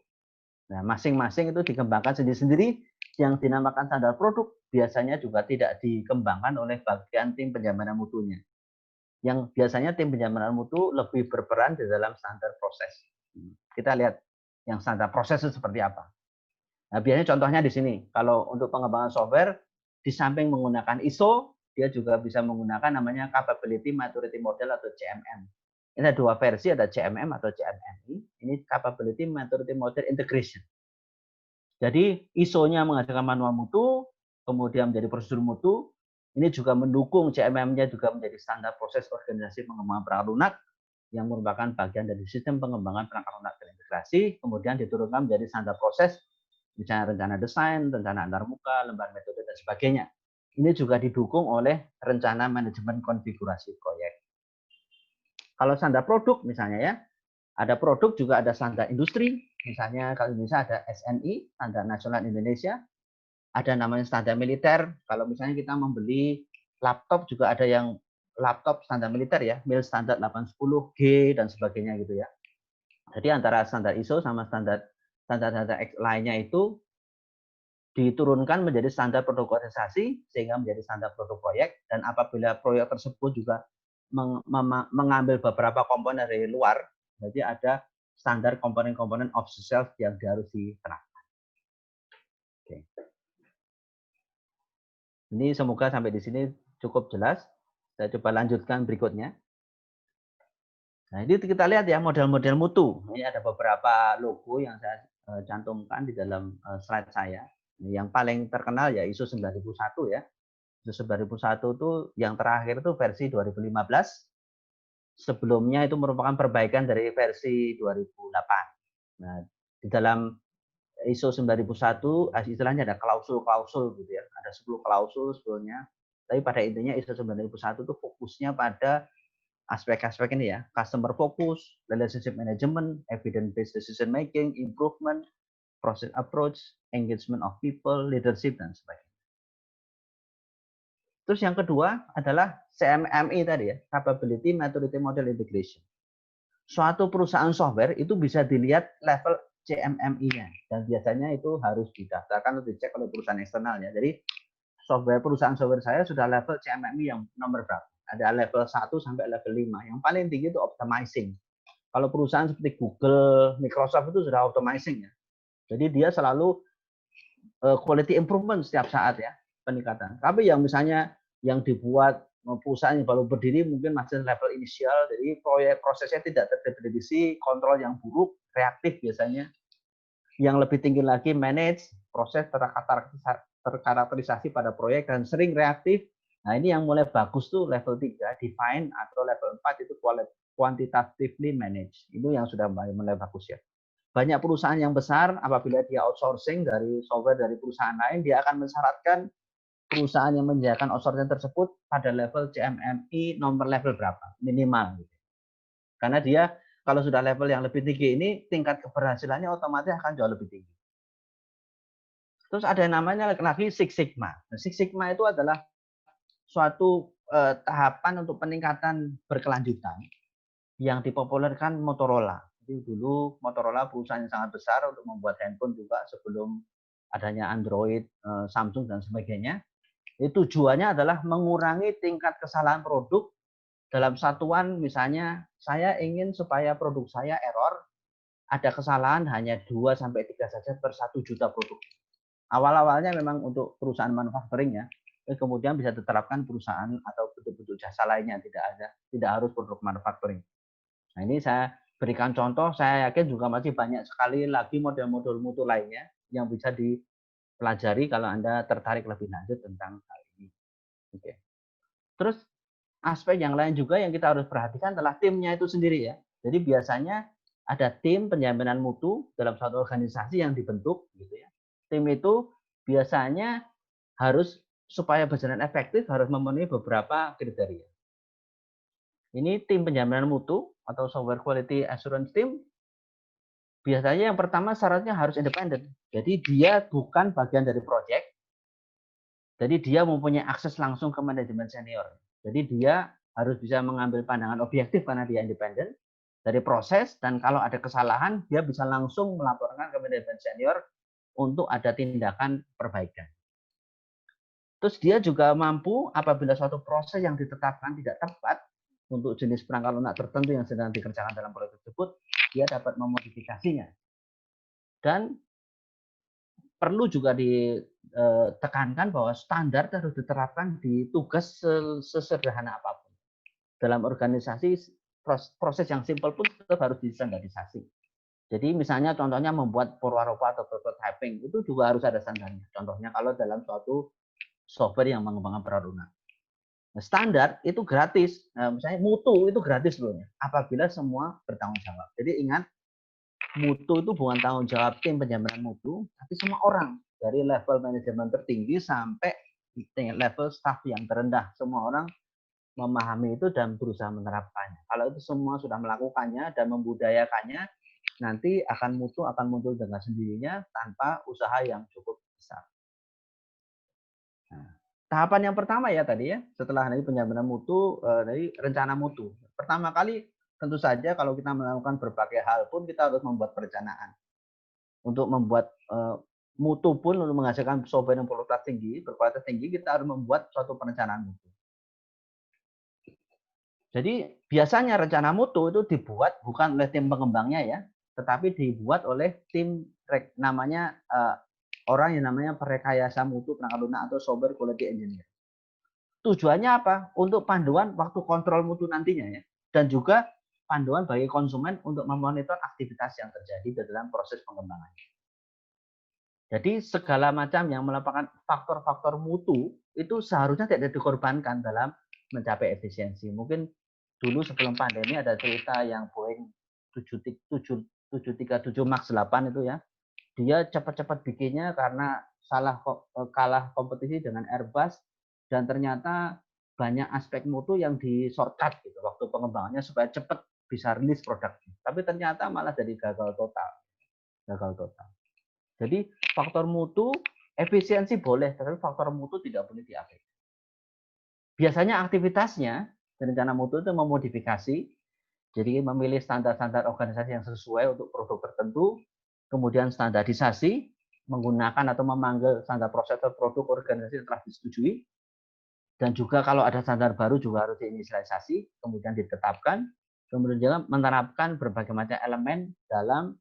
Nah, masing-masing itu dikembangkan sendiri-sendiri. Yang dinamakan standar produk biasanya juga tidak dikembangkan oleh bagian tim penjaminan mutunya. Yang biasanya tim penjaminan mutu lebih berperan di dalam standar proses. Kita lihat yang standar proses itu seperti apa. Nah, biasanya contohnya di sini. Kalau untuk pengembangan software, di samping menggunakan ISO, dia juga bisa menggunakan namanya Capability Maturity Model atau CMM. Ini ada dua versi, ada CMM atau CMMI. Ini Capability Maturity Model Integration. Jadi ISO-nya menghasilkan manual mutu, kemudian menjadi prosedur mutu. Ini juga mendukung CMM-nya juga menjadi standar proses organisasi pengembangan perangkat lunak yang merupakan bagian dari sistem pengembangan perangkat lunak terintegrasi, kemudian diturunkan menjadi standar proses, misalnya rencana desain, rencana antarmuka, lembar metode, dan sebagainya. Ini juga didukung oleh rencana manajemen konfigurasi proyek. Kalau standar produk misalnya ya, ada produk juga ada standar industri, misalnya kalau Indonesia ada SNI, Standar Nasional Indonesia, ada namanya standar militer. Kalau misalnya kita membeli laptop juga ada yang laptop standar militer ya, MIL standar 810G dan sebagainya gitu ya. Jadi antara standar ISO sama standar lainnya itu diturunkan menjadi standar produk organisasi sehingga menjadi standar produk proyek, dan apabila proyek tersebut juga mengambil beberapa komponen dari luar, jadi ada standar komponen-komponen off the shelf yang harus diterapkan. Oke. Ini semoga sampai di sini cukup jelas. Saya coba lanjutkan berikutnya. Nah, ini kita lihat ya model-model mutu. Ini ada beberapa logo yang saya cantumkan di dalam slide saya. Yang paling terkenal ya ISO 9001 ya. ISO 9001 itu yang terakhir itu versi 2015. Sebelumnya itu merupakan perbaikan dari versi 2008. Nah, di dalam ISO 9001 istilahnya ada klausul-klausul gitu ya. Ada 10 klausul sebetulnya. Tapi pada intinya ISO 9001 itu fokusnya pada aspek-aspek ini ya, customer focus, relationship management, evidence-based decision making, improvement, process approach, engagement of people, leadership, dan sebagainya. Terus yang kedua adalah CMMI tadi ya, Capability Maturity Model Integration. Suatu perusahaan software itu bisa dilihat level CMMI-nya, dan biasanya itu harus didaftarkan atau dicek oleh perusahaan eksternalnya. Jadi perusahaan software saya sudah level CMMI yang nomor berapa? Ada level 1 sampai level 5. Yang paling tinggi itu optimizing. Kalau perusahaan seperti Google, Microsoft itu sudah optimizing ya. Jadi dia selalu quality improvement setiap saat ya, peningkatan. Tapi yang misalnya yang dibuat perusahaan yang baru berdiri mungkin masih level inisial, jadi prosesnya tidak terdeteksi, kontrol yang buruk, reaktif biasanya. Yang lebih tinggi lagi manage, proses terkarakterisasi pada proyek dan sering reaktif. Nah, ini yang mulai bagus tuh level 3, define, atau level 4 itu quantitatively manage. Itu yang sudah mulai bagus ya. Banyak perusahaan yang besar apabila dia outsourcing dari software dari perusahaan lain, dia akan mensyaratkan perusahaan yang menyediakan outsourcing tersebut pada level CMMI nomor level berapa, minimal. Karena dia kalau sudah level yang lebih tinggi ini, tingkat keberhasilannya otomatis akan jauh lebih tinggi. Terus ada yang namanya lagi Six Sigma. Nah, Six Sigma itu adalah suatu tahapan untuk peningkatan berkelanjutan yang dipopulerkan Motorola. Jadi dulu Motorola perusahaan yang sangat besar untuk membuat handphone juga sebelum adanya Android, Samsung, dan sebagainya. Itu tujuannya adalah mengurangi tingkat kesalahan produk dalam satuan, misalnya saya ingin supaya produk saya error, ada kesalahan hanya 2-3 saja per 1 juta produk. Awal-awalnya memang untuk perusahaan manufacturing ya, kemudian bisa diterapkan perusahaan atau bentuk-bentuk jasa lainnya, tidak harus produk manufacturing. Nah, ini saya berikan contoh, saya yakin juga masih banyak sekali lagi model-model mutu lainnya yang bisa dipelajari kalau Anda tertarik lebih lanjut tentang hal ini. Oke. Terus aspek yang lain juga yang kita harus perhatikan adalah timnya itu sendiri ya. Jadi biasanya ada tim penjaminan mutu dalam suatu organisasi yang dibentuk gitu ya. Tim itu biasanya harus supaya berjalan efektif harus memenuhi beberapa kriteria. Ini tim penjaminan mutu atau software quality assurance team. Biasanya yang pertama syaratnya harus independen. Jadi dia bukan bagian dari proyek. Jadi dia mempunyai akses langsung ke manajemen senior. Jadi dia harus bisa mengambil pandangan objektif karena dia independen. dari proses, dan kalau ada kesalahan dia bisa langsung melaporkan ke manajemen senior untuk ada tindakan perbaikan. Terus dia juga mampu apabila suatu proses yang ditetapkan tidak tepat untuk jenis perangkat lunak tertentu yang sedang dikerjakan dalam proyek tersebut, dia dapat memodifikasinya. Dan perlu juga ditekankan bahwa standar harus diterapkan di tugas sesederhana apapun. Dalam organisasi, proses yang simpel pun tetap harus distandarisasi. Jadi misalnya contohnya membuat purwarupa atau prototyping, itu juga harus ada standarnya. Contohnya kalau dalam suatu software yang mengembangkan perangkat lunak. Nah, standar itu gratis. Nah, misalnya mutu itu gratis loh, apabila semua bertanggung jawab. Jadi ingat, mutu itu bukan tanggung jawab tim penjaminan mutu, tapi semua orang dari level manajemen tertinggi sampai level staff yang terendah. Semua orang memahami itu dan berusaha menerapkannya. Kalau itu semua sudah melakukannya dan membudayakannya, nanti mutu akan muncul dengan sendirinya tanpa usaha yang cukup besar. Nah, tahapan yang pertama ya tadi ya, setelah dari penjaminan mutu, dari rencana mutu. Pertama kali tentu saja kalau kita melakukan berbagai hal pun kita harus membuat perencanaan. Untuk membuat mutu pun untuk menghasilkan software yang berkualitas tinggi, kita harus membuat suatu perencanaan mutu. Jadi biasanya rencana mutu itu dibuat bukan oleh tim pengembangnya ya, tetapi dibuat oleh tim namanya orang yang namanya perekayasa mutu perangkat lunak atau software quality engineer. Tujuannya apa? Untuk panduan waktu kontrol mutu nantinya ya, dan juga panduan bagi konsumen untuk memonitor aktivitas yang terjadi di dalam proses pengembangan. Jadi segala macam yang merupakan faktor-faktor mutu itu seharusnya tidak dikorbankan dalam mencapai efisiensi. Mungkin dulu sebelum pandemi ada cerita yang Boeing 737 MAX 8 itu ya, dia cepat-cepat bikinnya karena kalah kompetisi dengan Airbus, dan ternyata banyak aspek mutu yang di shortcut gitu waktu pengembangannya supaya cepat bisa rilis produknya. Tapi ternyata malah jadi gagal total. Jadi faktor mutu, efisiensi boleh, tapi faktor mutu tidak boleh diabaikan. Biasanya aktivitasnya rencana mutu itu memodifikasi, jadi memilih standar-standar organisasi yang sesuai untuk produk tertentu, kemudian standarisasi, menggunakan atau memanggil standar proses atau produk organisasi yang telah disetujui, dan juga kalau ada standar baru juga harus diinisialisasi, kemudian ditetapkan, kemudian juga menerapkan berbagai macam elemen dalam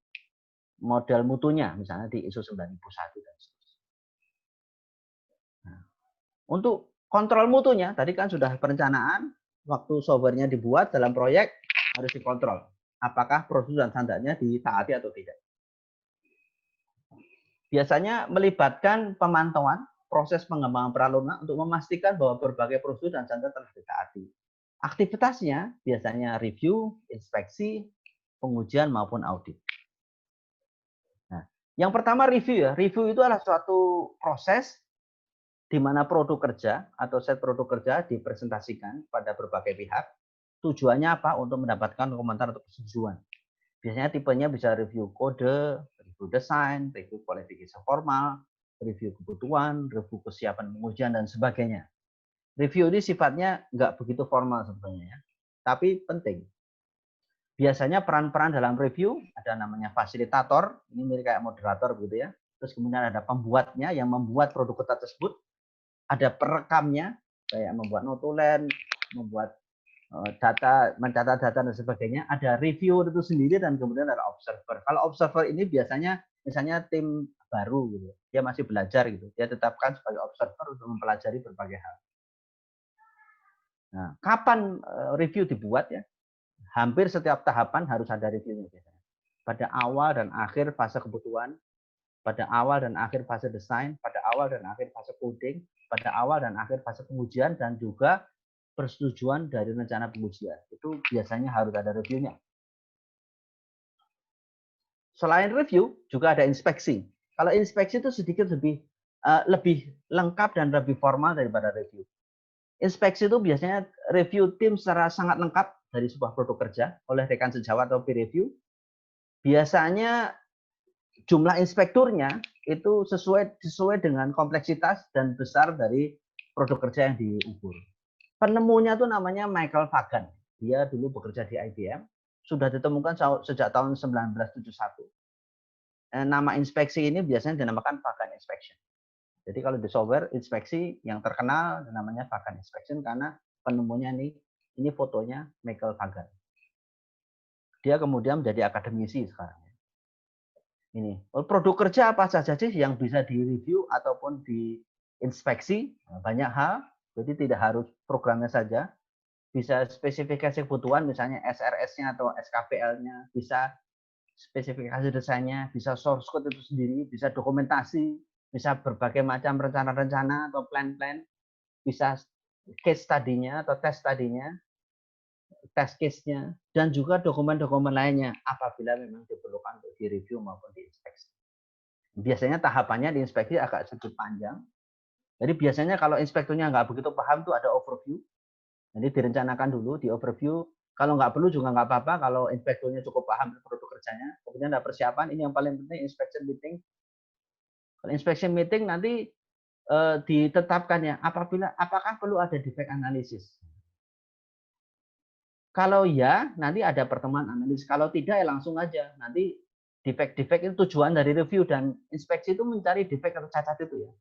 model mutunya, misalnya di ISO 9001 dan seterusnya. Nah, untuk kontrol mutunya, tadi kan sudah perencanaan, waktu softwarenya dibuat dalam proyek harus dikontrol. Apakah prosedur dan standarnya ditaati atau tidak. Biasanya melibatkan pemantauan proses pengembangan perangkat lunak untuk memastikan bahwa berbagai prosedur dan standar telah ditaati. Aktivitasnya biasanya review, inspeksi, pengujian maupun audit. Nah, yang pertama review ya. Review itu adalah suatu proses di mana produk kerja atau set produk kerja dipresentasikan pada berbagai pihak. Tujuannya apa? Untuk mendapatkan komentar atau persetujuan. Biasanya tipenya bisa review kode, review desain, review kualifikasi formal, review kebutuhan, review kesiapan pengujian, dan sebagainya. Review ini sifatnya nggak begitu formal sebenarnya, tapi penting. Biasanya peran-peran dalam review ada namanya fasilitator, ini mirip kayak moderator gitu ya. Terus kemudian ada pembuatnya yang membuat produk tersebut, ada perekamnya kayak membuat notulen, membuat data, mencatat data dan sebagainya. Ada reviewer itu sendiri dan kemudian ada observer. Kalau observer ini biasanya misalnya tim baru gitu, dia masih belajar gitu, dia tetapkan sebagai observer untuk mempelajari berbagai hal. Nah, kapan review dibuat ya? Hampir setiap tahapan harus ada reviewnya biasanya. Pada awal dan akhir fase kebutuhan, pada awal dan akhir fase desain, pada awal dan akhir fase coding, pada awal dan akhir fase pengujian, dan juga persetujuan dari rencana pengujian. Itu biasanya harus ada reviewnya. Selain review, juga ada inspeksi. Kalau inspeksi itu sedikit lebih lengkap dan lebih formal daripada review. Inspeksi itu biasanya review tim secara sangat lengkap dari sebuah produk kerja oleh rekan sejawat atau peer review. Biasanya jumlah inspekturnya itu sesuai dengan kompleksitas dan besar dari produk kerja yang diukur. Penemunya tuh namanya Michael Fagan. Dia dulu bekerja di IBM. sudah ditemukan sejak tahun 1971. Nama inspeksi ini biasanya dinamakan Vacan inspection. Jadi kalau di software inspeksi yang terkenal namanya Vacan inspection karena penemunya ini fotonya Michael Vacan. Dia kemudian menjadi akademisi sekarang. Ini produk kerja apa saja sih yang bisa direview ataupun diinspeksi? Banyak hal. Jadi tidak harus programnya saja. Bisa spesifikasi kebutuhan misalnya SRS-nya atau SKPL-nya, bisa spesifikasi desainnya, bisa source code itu sendiri, bisa dokumentasi, bisa berbagai macam rencana-rencana atau plan-plan, bisa case study-nya atau test study-nya, test case-nya, dan juga dokumen-dokumen lainnya apabila memang diperlukan untuk direview maupun diinspeksi. Biasanya tahapannya diinspeksi agak sedikit panjang. Jadi biasanya kalau inspekturnya nggak begitu paham tuh ada overview. Jadi direncanakan dulu, di overview. Kalau nggak perlu juga nggak apa-apa. Kalau inspekturnya cukup paham produk kerjanya. Kemudian ada persiapan. Ini yang paling penting, inspection meeting. Kalau inspection meeting nanti ditetapkan ya, apakah perlu ada defect analysis. Kalau ya, nanti ada pertemuan analisis. Kalau tidak ya langsung aja. Nanti defect-defect itu tujuan dari review dan inspeksi itu mencari defect atau cacat itu ya.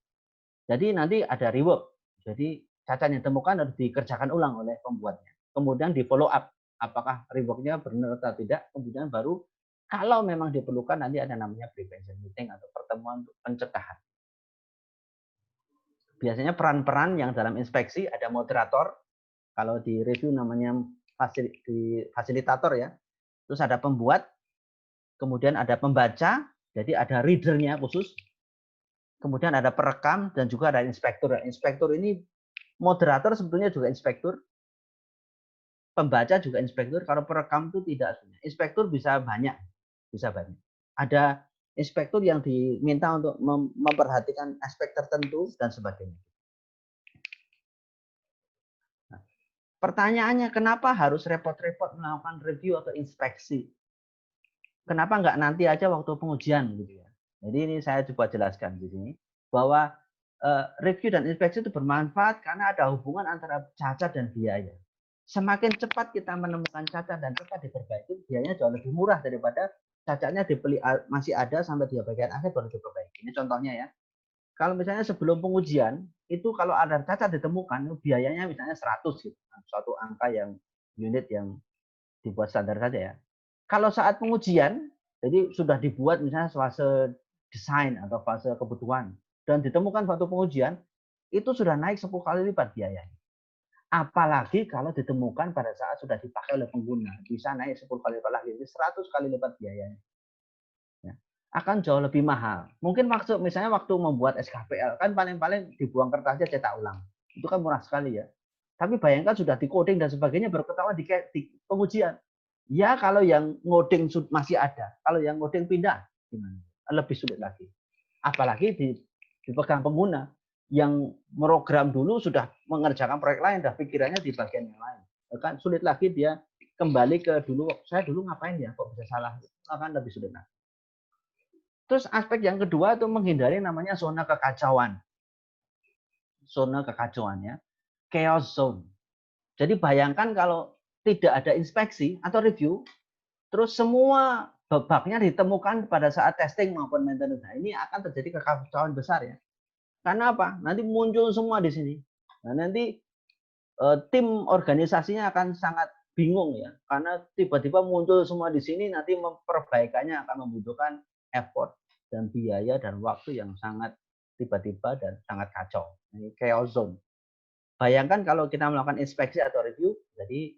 Jadi nanti ada rework. Jadi cacat yang ditemukan harus dikerjakan ulang oleh pembuatnya. Kemudian di follow up, apakah reworknya benar atau tidak. Kemudian baru kalau memang diperlukan nanti ada namanya prevention meeting atau pertemuan untuk pencegahan. Biasanya peran-peran yang dalam inspeksi ada moderator. Kalau di review namanya fasilitator ya. Terus ada pembuat, kemudian ada pembaca, jadi ada readernya khusus. Kemudian ada perekam dan juga ada inspektur. Inspektur ini moderator sebetulnya juga inspektur. Pembaca juga inspektur. Kalau perekam itu tidak. Inspektur bisa banyak. Ada inspektur yang diminta untuk memperhatikan aspek tertentu dan sebagainya. Nah, pertanyaannya kenapa harus repot-repot melakukan review atau inspeksi? Kenapa nggak nanti aja waktu pengujian gitu ya? Jadi ini saya coba jelaskan di sini bahwa review dan inspeksi itu bermanfaat karena ada hubungan antara cacat dan biaya. Semakin cepat kita menemukan cacat dan cepat diperbaiki, biayanya jauh lebih murah daripada cacatnya dibeli masih ada sampai di bagian akhir baru diperbaiki. Ini contohnya ya. Kalau misalnya sebelum pengujian itu kalau ada cacat ditemukan biayanya misalnya 100 gitu, suatu angka yang unit yang dibuat standar saja ya. Kalau saat pengujian, jadi sudah dibuat misalnya fase desain atau fase kebutuhan dan ditemukan waktu pengujian, itu sudah naik 10 kali lipat biayanya. Apalagi kalau ditemukan pada saat sudah dipakai oleh pengguna, bisa naik 10 kali lipat lagi, 100 kali lipat biayanya. Ya, akan jauh lebih mahal. Mungkin misalnya waktu membuat SKPL, kan paling-paling dibuang kertasnya cetak ulang. Itu kan murah sekali ya. Tapi bayangkan sudah di coding dan sebagainya baru ketahuan di pengujian. Ya kalau yang ngoding masih ada, kalau yang ngoding pindah gimana? Lebih sulit lagi. Apalagi dipegang pengguna yang program dulu sudah mengerjakan proyek lain, dah pikirannya di bagian yang lain. Kan sulit lagi dia kembali ke dulu. Saya dulu ngapain ya? Kok bisa salah? Akan lebih sulit lagi. Terus aspek yang kedua itu menghindari namanya zona kekacauan. Zona kekacauan ya. Chaos zone. Jadi bayangkan kalau tidak ada inspeksi atau review, terus semua bug-nya ditemukan pada saat testing maupun maintenance. Nah, ini akan terjadi kekacauan besar ya. Karena apa? Nanti muncul semua di sini. Nah, nanti tim organisasinya akan sangat bingung ya. Karena tiba-tiba muncul semua di sini, nanti perbaikannya akan membutuhkan effort dan biaya dan waktu yang sangat tiba-tiba dan sangat kacau. Ini chaos zone. Bayangkan kalau kita melakukan inspeksi atau review, jadi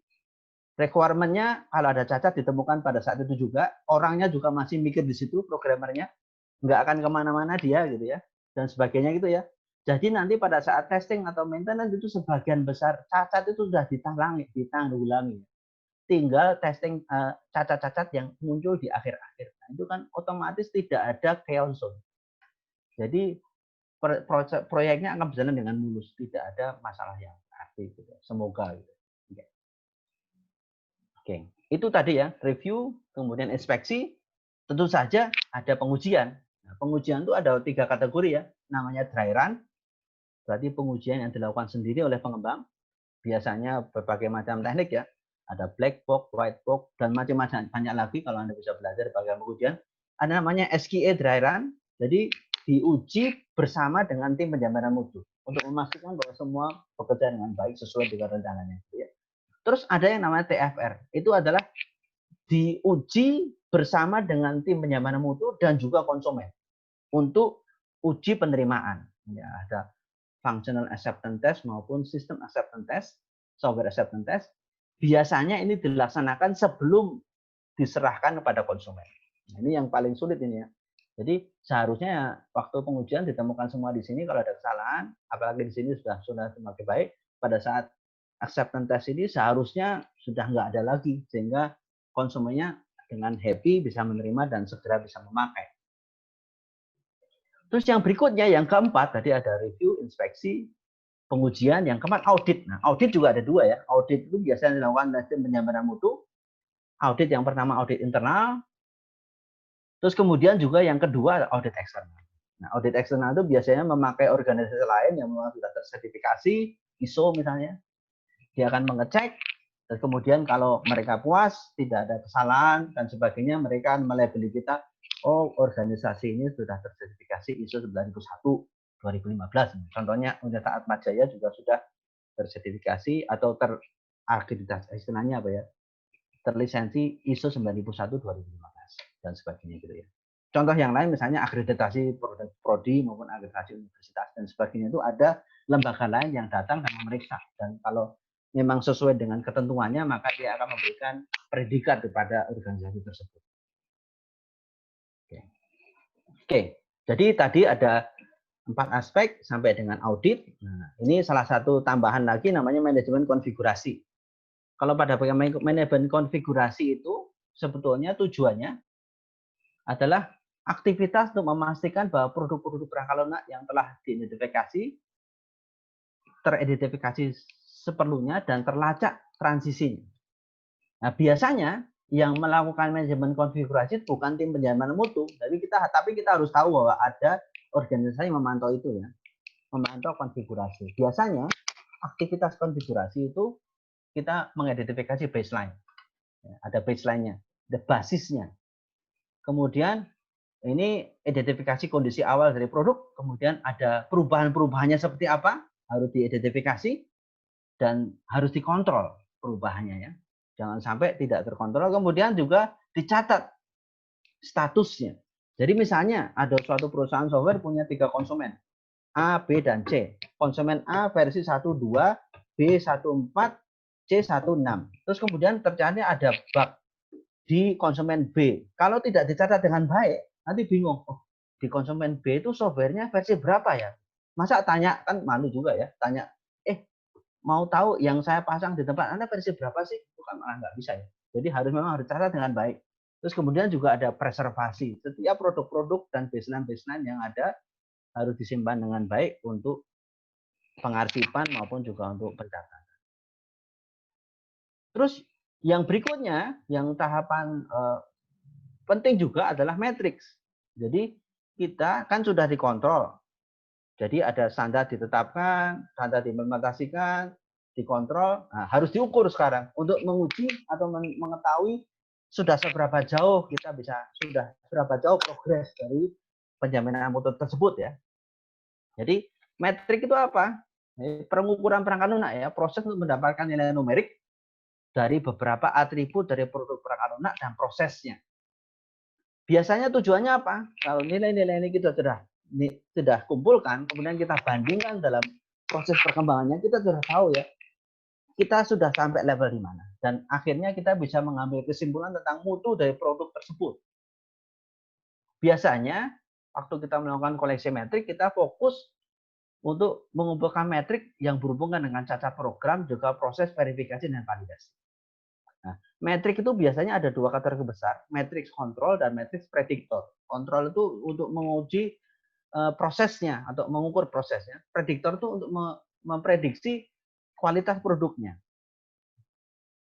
requirement-nya kalau ada cacat ditemukan pada saat itu juga, orangnya juga masih mikir di situ, programmernya, nggak akan kemana-mana dia gitu ya, dan sebagainya gitu ya. Jadi nanti pada saat testing atau maintenance itu sebagian besar cacat itu sudah ditanggulangi. Tinggal testing cacat-cacat yang muncul di akhir-akhir. Nah, itu kan otomatis tidak ada chaos zone. Jadi proyeknya akan berjalan dengan mulus, tidak ada masalah yang berarti. Gitu. Semoga. Gitu. Oke, itu tadi ya review, kemudian inspeksi. Tentu saja ada pengujian. Nah, pengujian itu ada 3 kategori ya, namanya dry run, berarti pengujian yang dilakukan sendiri oleh pengembang. Biasanya berbagai macam teknik ya. ada black box, white box, dan macam-macam banyak lagi kalau Anda bisa belajar bagian pengujian. Ada namanya SQA dry run, jadi diuji bersama dengan tim penjaminan mutu untuk memastikan bahwa semua bekerja dengan baik sesuai dengan rencananya. Terus ada yang namanya TFR, itu adalah diuji bersama dengan tim penjaminan mutu dan juga konsumen untuk uji penerimaan. Ya, ada functional acceptance test maupun system acceptance test, software acceptance test. Biasanya ini dilaksanakan sebelum diserahkan kepada konsumen. Nah, ini yang paling sulit ini ya. Jadi seharusnya waktu pengujian ditemukan semua di sini kalau ada kesalahan, apalagi di sini sudah semakin baik. Pada saat acceptance test ini seharusnya sudah nggak ada lagi sehingga konsumennya dengan happy bisa menerima dan segera bisa memakai. Terus yang berikutnya, yang keempat, tadi ada review, inspeksi, pengujian, yang keempat audit. Nah, audit juga ada dua ya. Audit itu biasanya dilakukan oleh tim penjaminan mutu. Audit yang pertama audit internal, terus kemudian juga yang kedua audit eksternal. Nah, audit eksternal itu biasanya memakai organisasi lain yang memang sudah tersertifikasi, ISO misalnya. Dia akan mengecek, dan kemudian kalau mereka puas, tidak ada kesalahan dan sebagainya, mereka akan melabeli kita, oh organisasi ini sudah tersertifikasi ISO 9001 2015. Contohnya Universitas Atmajaya juga sudah tersertifikasi atau terakreditasi, istilahnya apa ya? Terlisensi ISO 9001 2015 dan sebagainya gitu ya. Contoh yang lain misalnya akreditasi prodi maupun akreditasi universitas dan sebagainya, itu ada lembaga lain yang datang dan memeriksa, dan kalau memang sesuai dengan ketentuannya maka dia akan memberikan predikat kepada organisasi tersebut. Oke. Jadi tadi ada 4 aspek sampai dengan audit. Nah, ini salah satu tambahan lagi namanya manajemen konfigurasi. Kalau pada manajemen konfigurasi itu sebetulnya tujuannya adalah aktivitas untuk memastikan bahwa produk-produk perangkat lunak yang telah teridentifikasi seperlunya dan terlacak transisinya. Nah, biasanya yang melakukan manajemen konfigurasi bukan tim penjaminan mutu, tapi kita harus tahu bahwa ada organisasi yang memantau itu ya, memantau konfigurasi. Biasanya aktivitas konfigurasi itu kita mengidentifikasi baseline, ya, ada baseline-nya, ada basisnya. Kemudian ini identifikasi kondisi awal dari produk, kemudian ada perubahan-perubahannya seperti apa, harus diidentifikasi dan harus dikontrol perubahannya ya. Jangan sampai tidak terkontrol, kemudian juga dicatat statusnya. Jadi misalnya ada suatu perusahaan software punya 3 konsumen, A, B, dan C. Konsumen A versi 1.2, B 1.4, C 1.6. Terus kemudian ternyata ada bug di konsumen B. Kalau tidak dicatat dengan baik, nanti bingung. Oh, di konsumen B itu softwarenya versi berapa ya? Masa tanya, kan malu juga ya, tanya, mau tahu yang saya pasang di tempat Anda versi berapa sih? Itu kan malah nggak bisa ya. Jadi memang harus dicatat dengan baik. Terus kemudian juga ada preservasi. Setiap produk-produk dan baseline-baseline yang ada harus disimpan dengan baik untuk pengarsipan maupun juga untuk pencatatan. Terus yang berikutnya, yang tahapan penting juga adalah matriks. Jadi kita kan sudah dikontrol. Jadi ada standar ditetapkan, standar diimplementasikan, dikontrol, nah, harus diukur sekarang untuk menguji atau mengetahui sudah seberapa jauh seberapa jauh progres dari penjaminan mutu tersebut ya. Jadi metrik itu apa? Pengukuran perangkat lunak ya, proses untuk mendapatkan nilai numerik dari beberapa atribut dari produk perangkat lunak dan prosesnya. Biasanya tujuannya apa? Kalau nilai-nilai ini kita sudah kumpulkan, kemudian kita bandingkan dalam proses perkembangannya, kita sudah tahu ya, kita sudah sampai level di mana. Dan akhirnya kita bisa mengambil kesimpulan tentang mutu dari produk tersebut. Biasanya, waktu kita melakukan koleksi metrik, kita fokus untuk mengumpulkan metrik yang berhubungan dengan cacat program, juga proses verifikasi dan validasi. Nah, metrik itu biasanya ada 2 kategori besar, matriks kontrol dan matriks prediktor. Kontrol itu untuk menguji prosesnya atau mengukur prosesnya. Prediktor itu untuk memprediksi kualitas produknya.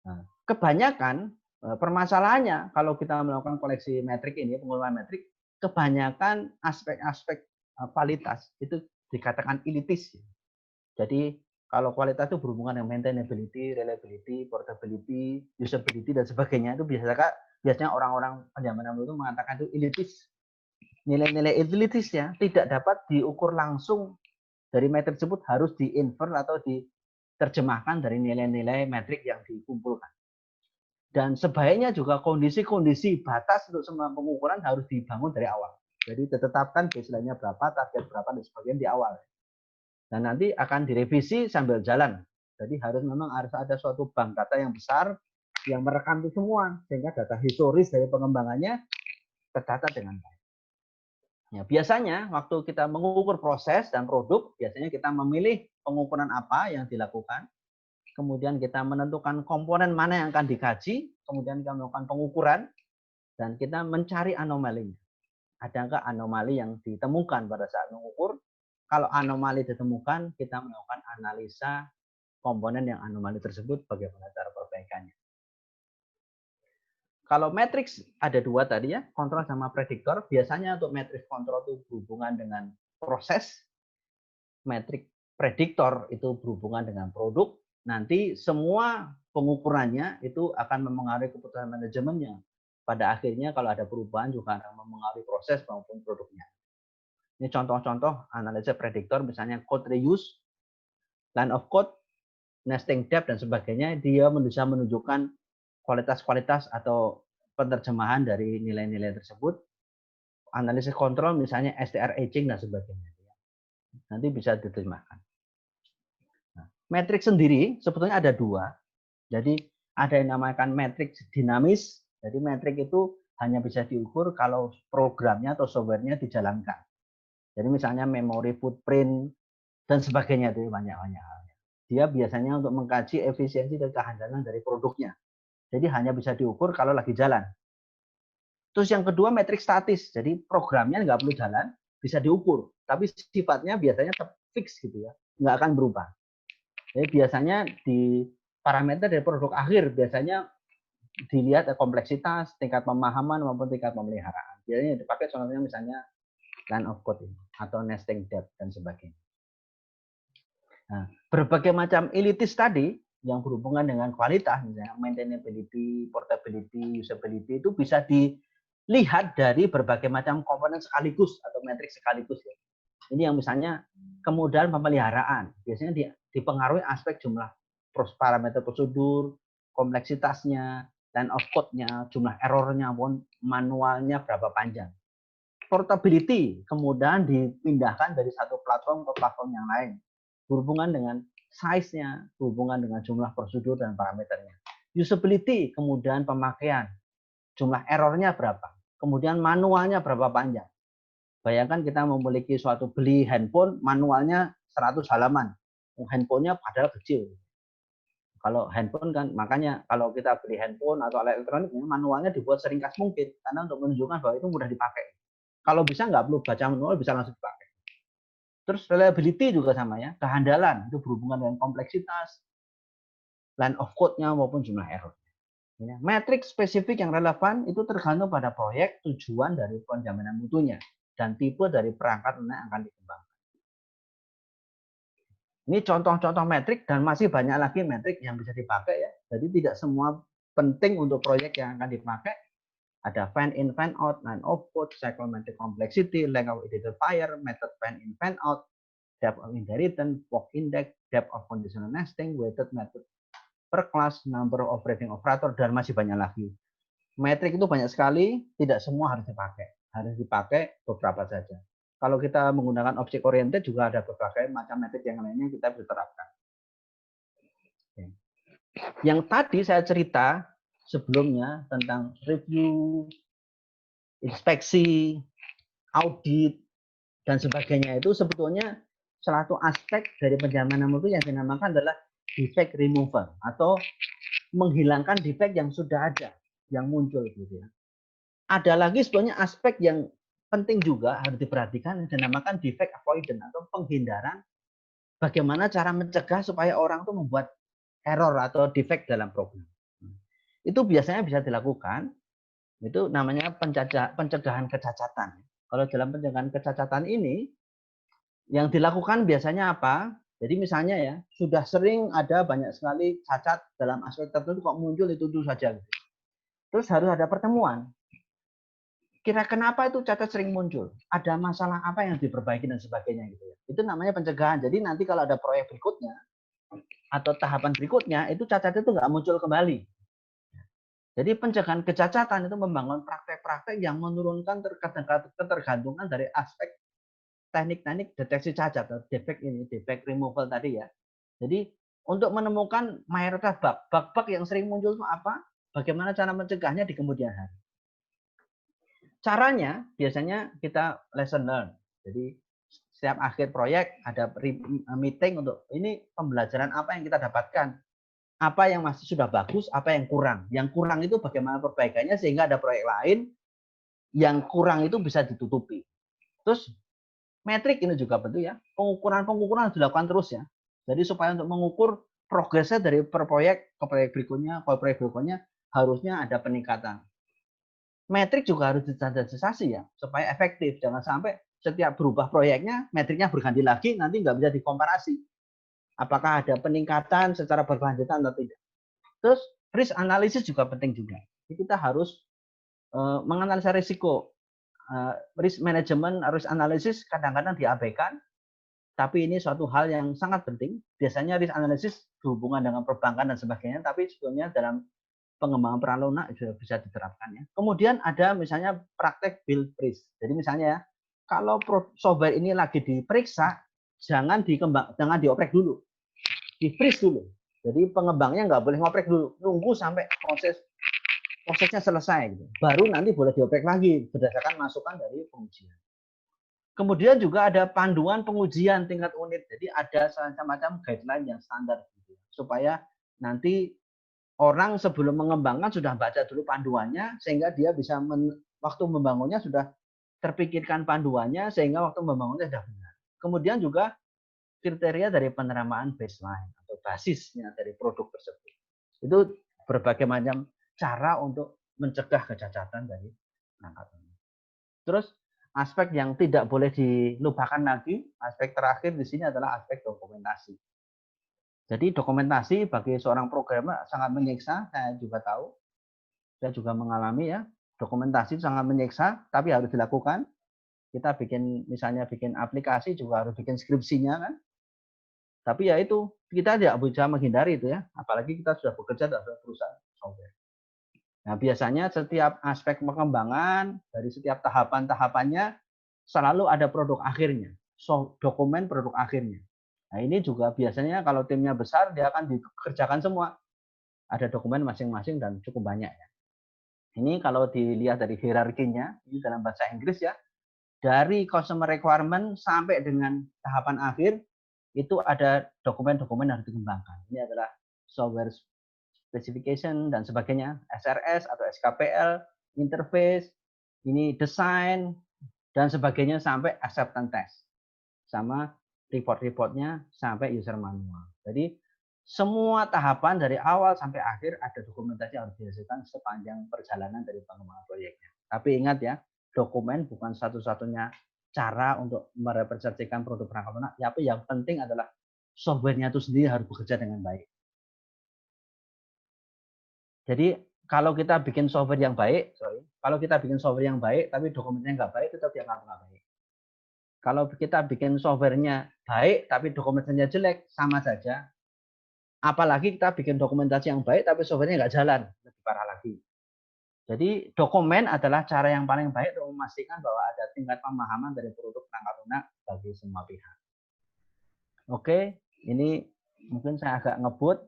Nah, kebanyakan permasalahannya kalau kita melakukan koleksi metrik ini, pengumuman metrik, kebanyakan aspek-aspek kualitas itu dikatakan elitis. Jadi Kalau kualitas itu berhubungan dengan maintainability, reliability, portability, usability, dan sebagainya. Itu biasanya orang-orang penjaminan mutu itu mengatakan itu elitis. Nilai-nilai elitisnya tidak dapat diukur langsung dari metrik tersebut, harus diinfer atau diterjemahkan dari nilai-nilai metrik yang dikumpulkan. Dan sebaiknya juga kondisi-kondisi batas untuk semua pengukuran harus dibangun dari awal. Jadi ditetapkan baseline-nya berapa, target berapa, dan sebagainya di awal. Dan nanti akan direvisi sambil jalan. Jadi memang harus ada suatu bank data yang besar yang merekam itu semua, sehingga data historis dari pengembangannya tercatat dengan baik. Ya, biasanya waktu kita mengukur proses dan produk, biasanya kita memilih pengukuran apa yang dilakukan, kemudian kita menentukan komponen mana yang akan dikaji, kemudian kita melakukan pengukuran, dan kita mencari anomalinya. Adakah anomali yang ditemukan pada saat mengukur? Kalau anomali ditemukan, kita melakukan analisa komponen yang anomali tersebut, bagaimana cara perbaikannya. Kalau matriks ada dua tadi ya, kontrol sama prediktor. Biasanya untuk matriks kontrol itu berhubungan dengan proses, metrik prediktor itu berhubungan dengan produk. Nanti semua pengukurannya itu akan mempengaruhi keputusan manajemennya. Pada akhirnya kalau ada perubahan juga akan mempengaruhi proses maupun produknya. Ini contoh-contoh analisa prediktor, misalnya code reuse, line of code, nesting depth, dan sebagainya. Dia bisa menunjukkan kualitas-kualitas atau penerjemahan dari nilai-nilai tersebut. Analisis kontrol, misalnya STR aging, dan sebagainya. Nanti bisa diterjemahkan. Nah, metrik sendiri sebetulnya ada dua. Jadi ada yang namakan metrik dinamis. Jadi metrik itu hanya bisa diukur kalau programnya atau softwarenya dijalankan. Jadi misalnya memori footprint dan sebagainya, itu banyak-banyak halnya. Dia biasanya untuk mengkaji efisiensi dan kehandalan dari produknya. Jadi hanya bisa diukur kalau lagi jalan. Terus yang kedua metrik statis. Jadi programnya nggak perlu jalan, bisa diukur. Tapi sifatnya biasanya tetap fix gitu ya, nggak akan berubah. Jadi biasanya di parameter dari produk akhir biasanya dilihat kompleksitas, tingkat pemahaman maupun tingkat pemeliharaan. Biasanya dipakai contohnya misalnya line of code ini, atau nesting depth dan sebagainya. Nah, berbagai macam elitis tadi yang berhubungan dengan kualitas, misalnya maintainability, portability, usability, itu bisa dilihat dari berbagai macam komponen sekaligus atau metrik sekaligus. Ya. Ini yang misalnya kemudahan pemeliharaan, biasanya dipengaruhi aspek jumlah parameter prosedur, kompleksitasnya, line of code-nya, jumlah error-nya, manualnya berapa panjang. Portability, kemudahan dipindahkan dari satu platform ke platform yang lain. Berhubungan dengan size-nya, berhubungan dengan jumlah prosedur dan parameternya. Usability, kemudahan pemakaian, jumlah error-nya berapa. Kemudian manualnya berapa panjang. Bayangkan kita memiliki suatu beli handphone, manualnya 100 halaman. Handphonenya padahal kecil. Kalau handphone kan, makanya kalau kita beli handphone atau alat elektronik, manualnya dibuat seringkas mungkin. Karena untuk menunjukkan bahwa itu mudah dipakai. Kalau bisa nggak perlu baca manual, bisa langsung dipakai. Terus reliability juga sama ya, kehandalan itu berhubungan dengan kompleksitas, line of code-nya maupun jumlah error. Metrik spesifik yang relevan itu tergantung pada proyek, tujuan dari penjaminan mutunya, dan tipe dari perangkat lunak yang akan dikembangkan. Ini contoh-contoh metrik dan masih banyak lagi metrik yang bisa dipakai ya. Jadi tidak semua penting untuk proyek yang akan dipakai. Ada fan in, fan out, line of code, cyclomatic complexity, length of identifier, method fan in, fan out, depth of inheritance, POC index, depth of conditional nesting, weighted method per class, number of operating operator, dan masih banyak lagi. Metrik itu banyak sekali, tidak semua harus dipakai. Harus dipakai beberapa saja. Kalau kita menggunakan object oriented juga ada berbagai macam metrik yang lainnya kita bisa terapkan. Yang tadi saya cerita sebelumnya tentang review, inspeksi, audit, dan sebagainya itu sebetulnya salah satu aspek dari penjaminan mutu yang dinamakan adalah defect removal atau menghilangkan defect yang sudah ada, yang muncul gitu ya. Ada lagi sebetulnya aspek yang penting juga harus diperhatikan yang dinamakan defect avoidance atau penghindaran. Bagaimana cara mencegah supaya orang itu membuat error atau defect dalam program. Itu biasanya bisa dilakukan, itu namanya pencegahan kecacatan. Kalau dalam pencegahan kecacatan ini, yang dilakukan biasanya apa? Jadi misalnya ya, sudah sering ada banyak sekali cacat dalam aspek tertentu kok muncul itu saja. Terus harus ada pertemuan. Kira kenapa itu cacat sering muncul? Ada masalah apa yang diperbaiki dan sebagainya gitu ya. Itu namanya pencegahan. Jadi nanti kalau ada proyek berikutnya atau tahapan berikutnya itu cacat itu nggak muncul kembali. Jadi pencegahan kecacatan itu membangun praktek-praktek yang menurunkan ketergantungan dari aspek teknik-teknik deteksi cacat atau defect removal tadi ya. Jadi untuk menemukan mayoritas bug yang sering muncul itu apa? Bagaimana cara mencegahnya di kemudian hari? Caranya biasanya kita lesson learn. Jadi setiap akhir proyek ada meeting untuk ini pembelajaran apa yang kita dapatkan. Apa yang masih sudah bagus, apa yang kurang. Yang kurang itu bagaimana perbaikannya sehingga ada proyek lain yang kurang itu bisa ditutupi. Terus metrik ini juga penting ya. Pengukuran dilakukan terus ya. Jadi supaya untuk mengukur progresnya dari per proyek ke proyek berikutnya harusnya ada peningkatan. Metrik juga harus distandarisasi ya supaya efektif. Jangan sampai setiap berubah proyeknya metriknya berganti lagi nanti nggak bisa dikomparasi. Apakah ada peningkatan secara berkelanjutan atau tidak. Terus risk analysis juga penting juga. Jadi kita harus menganalisa risiko. Risk management, risk analysis kadang-kadang diabaikan, tapi ini suatu hal yang sangat penting. Biasanya risk analysis berhubungan dengan perbankan dan sebagainya, tapi sebetulnya dalam pengembangan peran lunak juga bisa diterapkan ya. Kemudian ada misalnya praktek build freeze. Jadi misalnya kalau software ini lagi diperiksa, jangan dioprek dulu. Di-freeze dulu. Jadi pengembangnya nggak boleh ngoprek dulu. Nunggu sampai prosesnya selesai. Gitu. Baru nanti boleh dioprek lagi berdasarkan masukan dari pengujian. Kemudian juga ada panduan pengujian tingkat unit. Jadi ada semacam guideline yang standar. Gitu. Supaya nanti orang sebelum mengembangkan sudah baca dulu panduannya. Sehingga dia bisa waktu membangunnya sudah terpikirkan panduannya. Sehingga waktu membangunnya sudah benar. Kemudian juga kriteria dari peneramaan baseline atau basisnya dari produk tersebut. Itu berbagai macam cara untuk mencegah kecacatan dari perangkat lunak. Terus aspek yang tidak boleh dilupakan lagi, aspek terakhir di sini adalah aspek dokumentasi. Jadi dokumentasi bagi seorang programmer sangat menyiksa, saya juga tahu. Saya juga mengalami ya, dokumentasi sangat menyiksa, tapi harus dilakukan. Kita misalnya bikin aplikasi juga harus bikin skripsinya kan. Tapi ya itu, kita tidak bisa menghindari itu ya. Apalagi kita sudah bekerja dalam perusahaan software. Nah, biasanya setiap aspek pengembangan, dari setiap tahapan-tahapannya, selalu ada produk akhirnya. Dokumen produk akhirnya. Nah, ini juga biasanya kalau timnya besar, dia akan dikerjakan semua. Ada dokumen masing-masing dan cukup banyak ya. Ini kalau dilihat dari hierarkinya, ini dalam bahasa Inggris ya, dari customer requirement sampai dengan tahapan akhir, itu ada dokumen-dokumen yang harus dikembangkan. Ini adalah software specification dan sebagainya, SRS atau SKPL, interface, ini desain, dan sebagainya sampai acceptance test. Sama report-reportnya sampai user manual. Jadi semua tahapan dari awal sampai akhir ada dokumentasi yang harus dihasilkan sepanjang perjalanan dari pengembangan proyeknya. Tapi ingat ya, dokumen bukan satu-satunya cara untuk merepresentasikan produk perangkat lunak. Tapi yang penting adalah softwarenya itu sendiri harus bekerja dengan baik. Jadi kalau kita bikin software yang baik, tapi dokumennya nggak baik, itu dia nggak baik. Kalau kita bikin softwarenya baik, tapi dokumentasinya jelek, sama saja. Apalagi kita bikin dokumentasi yang baik, tapi softwarenya nggak jalan, lebih parah lagi. Jadi dokumen adalah cara yang paling baik untuk memastikan bahwa ada tingkat pemahaman dari produk perangkat lunak bagi semua pihak. Oke, ini mungkin saya agak ngebut.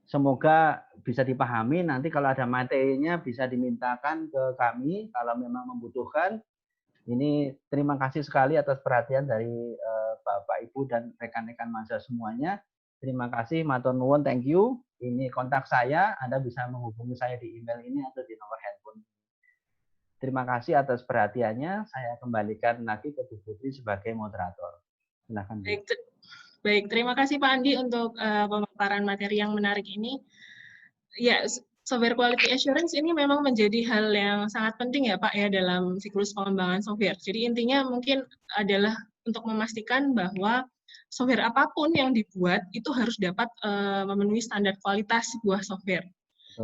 Semoga bisa dipahami. Nanti kalau ada materinya bisa dimintakan ke kami kalau memang membutuhkan. Ini terima kasih sekali atas perhatian dari Bapak Ibu dan rekan-rekan mahasiswa semuanya. Terima kasih, matur nuwun, thank you. Ini kontak saya, Anda bisa menghubungi saya di email ini atau di nomor handphone. Terima kasih atas perhatiannya. Saya kembalikan lagi ke Bu Putri sebagai moderator. Silakan. Baik, terima kasih Pak Andi untuk pemaparan materi yang menarik ini. Ya, software quality assurance ini memang menjadi hal yang sangat penting ya Pak ya dalam siklus pengembangan software. Jadi intinya mungkin adalah untuk memastikan bahwa software apapun yang dibuat itu harus dapat memenuhi standar kualitas sebuah software.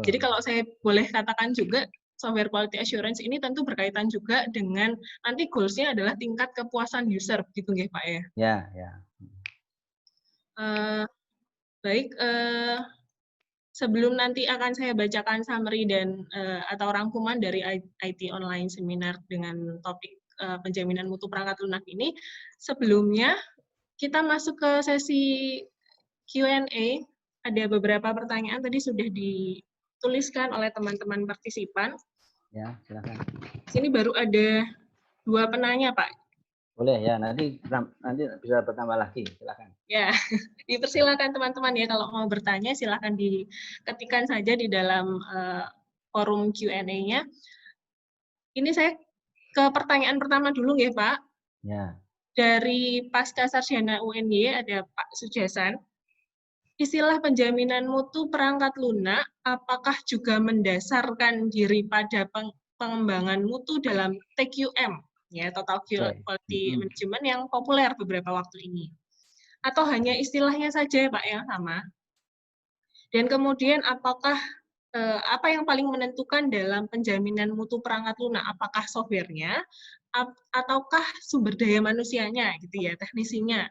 Jadi kalau saya boleh katakan juga, software quality assurance ini tentu berkaitan juga dengan nanti goals-nya adalah tingkat kepuasan user, gitu nggih Pak ya? Ya, ya. Baik, sebelum nanti akan saya bacakan summary dan atau rangkuman dari IT online seminar dengan topik penjaminan mutu perangkat lunak ini, sebelumnya kita masuk ke sesi Q&A. Ada beberapa pertanyaan tadi sudah dituliskan oleh teman-teman partisipan. Ya, silakan. Di sini baru ada 2 penanya, Pak. Boleh ya, nanti bisa bertambah lagi, silakan. Ya, dipersilakan teman-teman ya kalau mau bertanya silakan diketikkan saja di dalam forum Q&A-nya. Ini saya ke pertanyaan pertama dulu ya, Pak. Ya. Dari Pasca Sarjana UNY ada Pak Sujasan. Istilah penjaminan mutu perangkat lunak apakah juga mendasarkan diri pada pengembangan mutu dalam TQM, ya, Total Quality Management yang populer beberapa waktu ini? Atau hanya istilahnya saja, Pak, yang sama? Dan kemudian apakah apa yang paling menentukan dalam penjaminan mutu perangkat lunak? Apakah softwarenya ataukah sumber daya manusianya, gitu ya, teknisinya?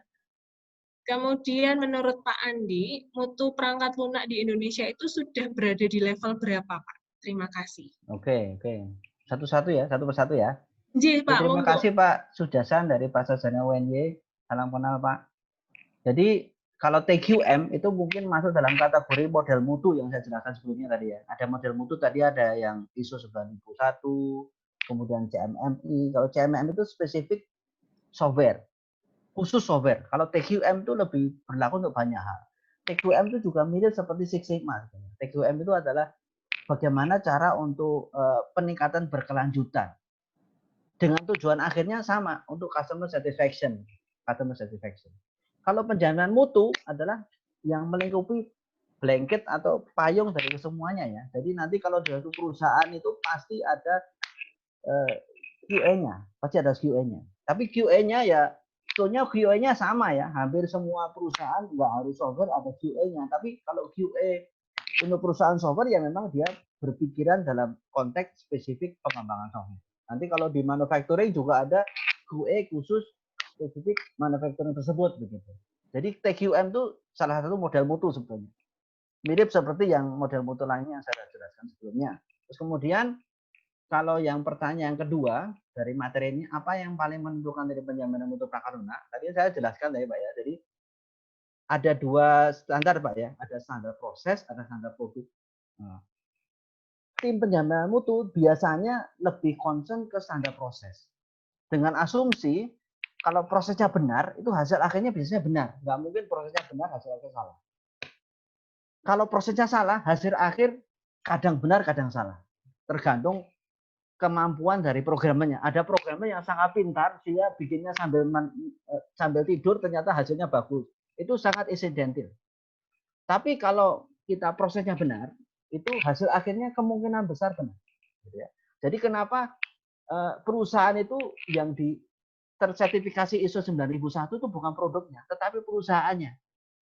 Kemudian menurut Pak Andi, mutu perangkat lunak di Indonesia itu sudah berada di level berapa, Pak? Terima kasih. Oke. Satu-satu ya, satu persatu ya. Ji, Pak, terima monggo. kasih Pak Sujasan dari Pasca Sarjana UNY. Salam kenal Pak. Jadi kalau TQM itu mungkin masuk dalam kategori model mutu yang saya jelaskan sebelumnya tadi ya. Ada model mutu tadi ada yang ISO 9001, kemudian CMMI. Kalau CMMI itu spesifik software. Khusus software. Kalau TQM itu lebih berlaku untuk banyak hal. TQM itu juga mirip seperti Six Sigma. TQM itu adalah bagaimana cara untuk peningkatan berkelanjutan. Dengan tujuan akhirnya sama, untuk customer satisfaction. Kalau penjaminan mutu adalah yang melingkupi blanket atau payung dari kesemuanya ya. Jadi nanti kalau di suatu perusahaan itu pasti ada QA-nya. Pasti ada QA-nya. Tapi QA-nya ya sebetulnya QA-nya sama ya, hampir semua perusahaan nggak harus software ada QA-nya. Tapi kalau QA untuk perusahaan software ya memang dia berpikiran dalam konteks spesifik pengembangan software. Nanti kalau di manufacturing juga ada QA khusus spesifik manufacturing tersebut begitu. Jadi TQM itu salah satu model mutu sebetulnya. Mirip seperti yang model mutu lainnya yang saya jelaskan sebelumnya. Terus kemudian kalau yang pertanyaan kedua dari materi ini, apa yang paling menentukan dari penjaminan mutu perangkat lunak? Tadi saya jelaskan tadi Pak ya. Jadi ada 2 standar Pak ya. Ada standar proses, ada standar produk. Nah, tim penjaminan mutu biasanya lebih concern ke standar proses. Dengan asumsi kalau prosesnya benar, itu hasil akhirnya biasanya benar. Nggak mungkin prosesnya benar, hasil akhir salah. Kalau prosesnya salah, hasil akhir kadang benar, kadang salah. Tergantung kemampuan dari programmernya. Ada programmer yang sangat pintar, dia bikinnya sambil tidur, ternyata hasilnya bagus. Itu sangat insidental. Tapi kalau kita prosesnya benar, itu hasil akhirnya kemungkinan besar benar. Jadi kenapa perusahaan itu yang tersertifikasi ISO 9001 itu bukan produknya, tetapi perusahaannya.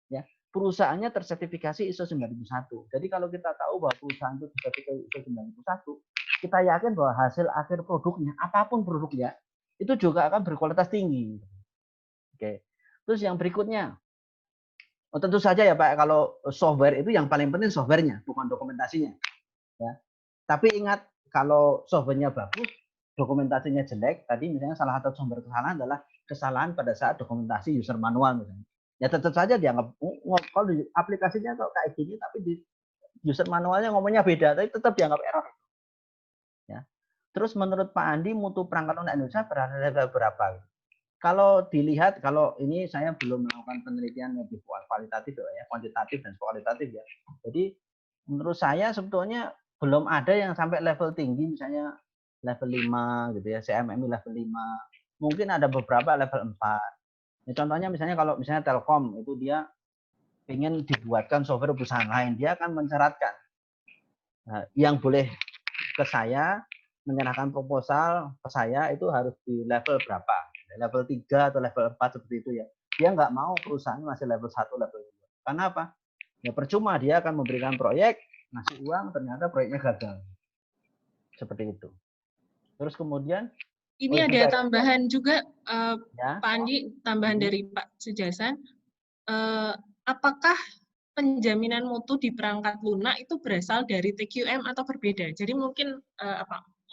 Ya, perusahaannya tersertifikasi ISO 9001. Jadi kalau kita tahu bahwa perusahaan itu tersertifikasi ISO 9001, kita yakin bahwa hasil akhir produknya, apapun produknya, itu juga akan berkualitas tinggi. Oke. Terus yang berikutnya, tentu saja ya Pak, kalau software itu yang paling penting softwarenya, bukan dokumentasinya. Ya. Tapi ingat, kalau softwarenya bagus, dokumentasinya jelek, tadi misalnya salah satu sumber kesalahan adalah kesalahan pada saat dokumentasi user manual misalnya. Ya tetap saja dianggap, kalau di aplikasinya kok kayak gini, tapi di user manualnya ngomongnya beda, tapi tetap dianggap error. Ya. Terus menurut Pak Andi, mutu perangkat lunak Indonesia berada level berapa? Kalau dilihat, kalau ini saya belum melakukan penelitian lebih kualitatif ya, kuantitatif dan kualitatif ya. Jadi menurut saya sebetulnya belum ada yang sampai level tinggi, misalnya level 5 gitu ya, CMMI level 5. Mungkin ada beberapa level 4. Ya, contohnya misalnya kalau misalnya Telkom itu dia ingin dibuatkan software perusahaan lain, dia akan mencatatkan yang boleh ke saya menyerahkan proposal ke saya itu harus di level berapa. level 3 atau level 4 seperti itu ya. Dia nggak mau perusahaan masih level 1, level 2. Karena apa? Ya percuma dia akan memberikan proyek, ngasih uang, ternyata proyeknya gagal. Seperti itu. Terus kemudian ini ada tambahan juga ya. Pak Andi, tambahan dari Pak Sujasan. Apakah penjaminan mutu di perangkat lunak itu berasal dari TQM atau berbeda? Jadi mungkin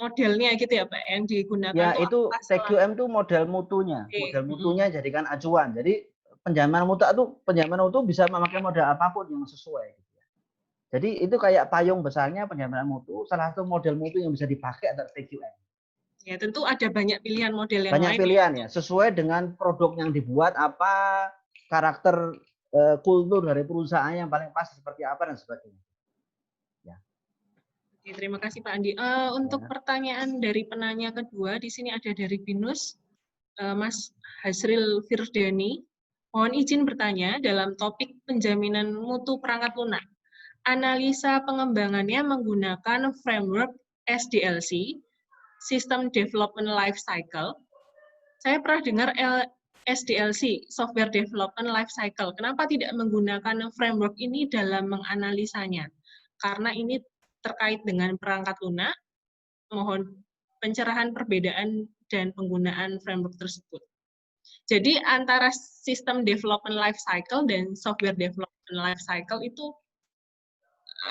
modelnya gitu ya Pak yang digunakan ya itu TQM itu model mutunya. Model mutunya jadikan acuan. Jadi penjaminan mutu bisa memakai model apapun yang sesuai. Jadi itu kayak payung besarnya penjaminan mutu, salah satu model mutu yang bisa dipakai adalah TQM. Ya tentu ada banyak pilihan model yang banyak lain. Pilihan ya, sesuai dengan produk yang dibuat, apa karakter kultur dari perusahaan yang paling pas seperti apa dan sebagainya. Ya. Oke, terima kasih Pak Andi. Untuk pertanyaan dari penanya kedua, di sini ada dari Binus, Mas Hasril Firdani. Mohon izin bertanya dalam topik penjaminan mutu perangkat lunak. Analisa pengembangannya menggunakan framework SDLC, System Development Life Cycle. Saya pernah dengar SDLC, Software Development Life Cycle. Kenapa tidak menggunakan framework ini dalam menganalisanya? Karena ini terkait dengan perangkat lunak. Mohon pencerahan perbedaan dan penggunaan framework tersebut. Jadi antara System Development Life Cycle dan Software Development Life Cycle itu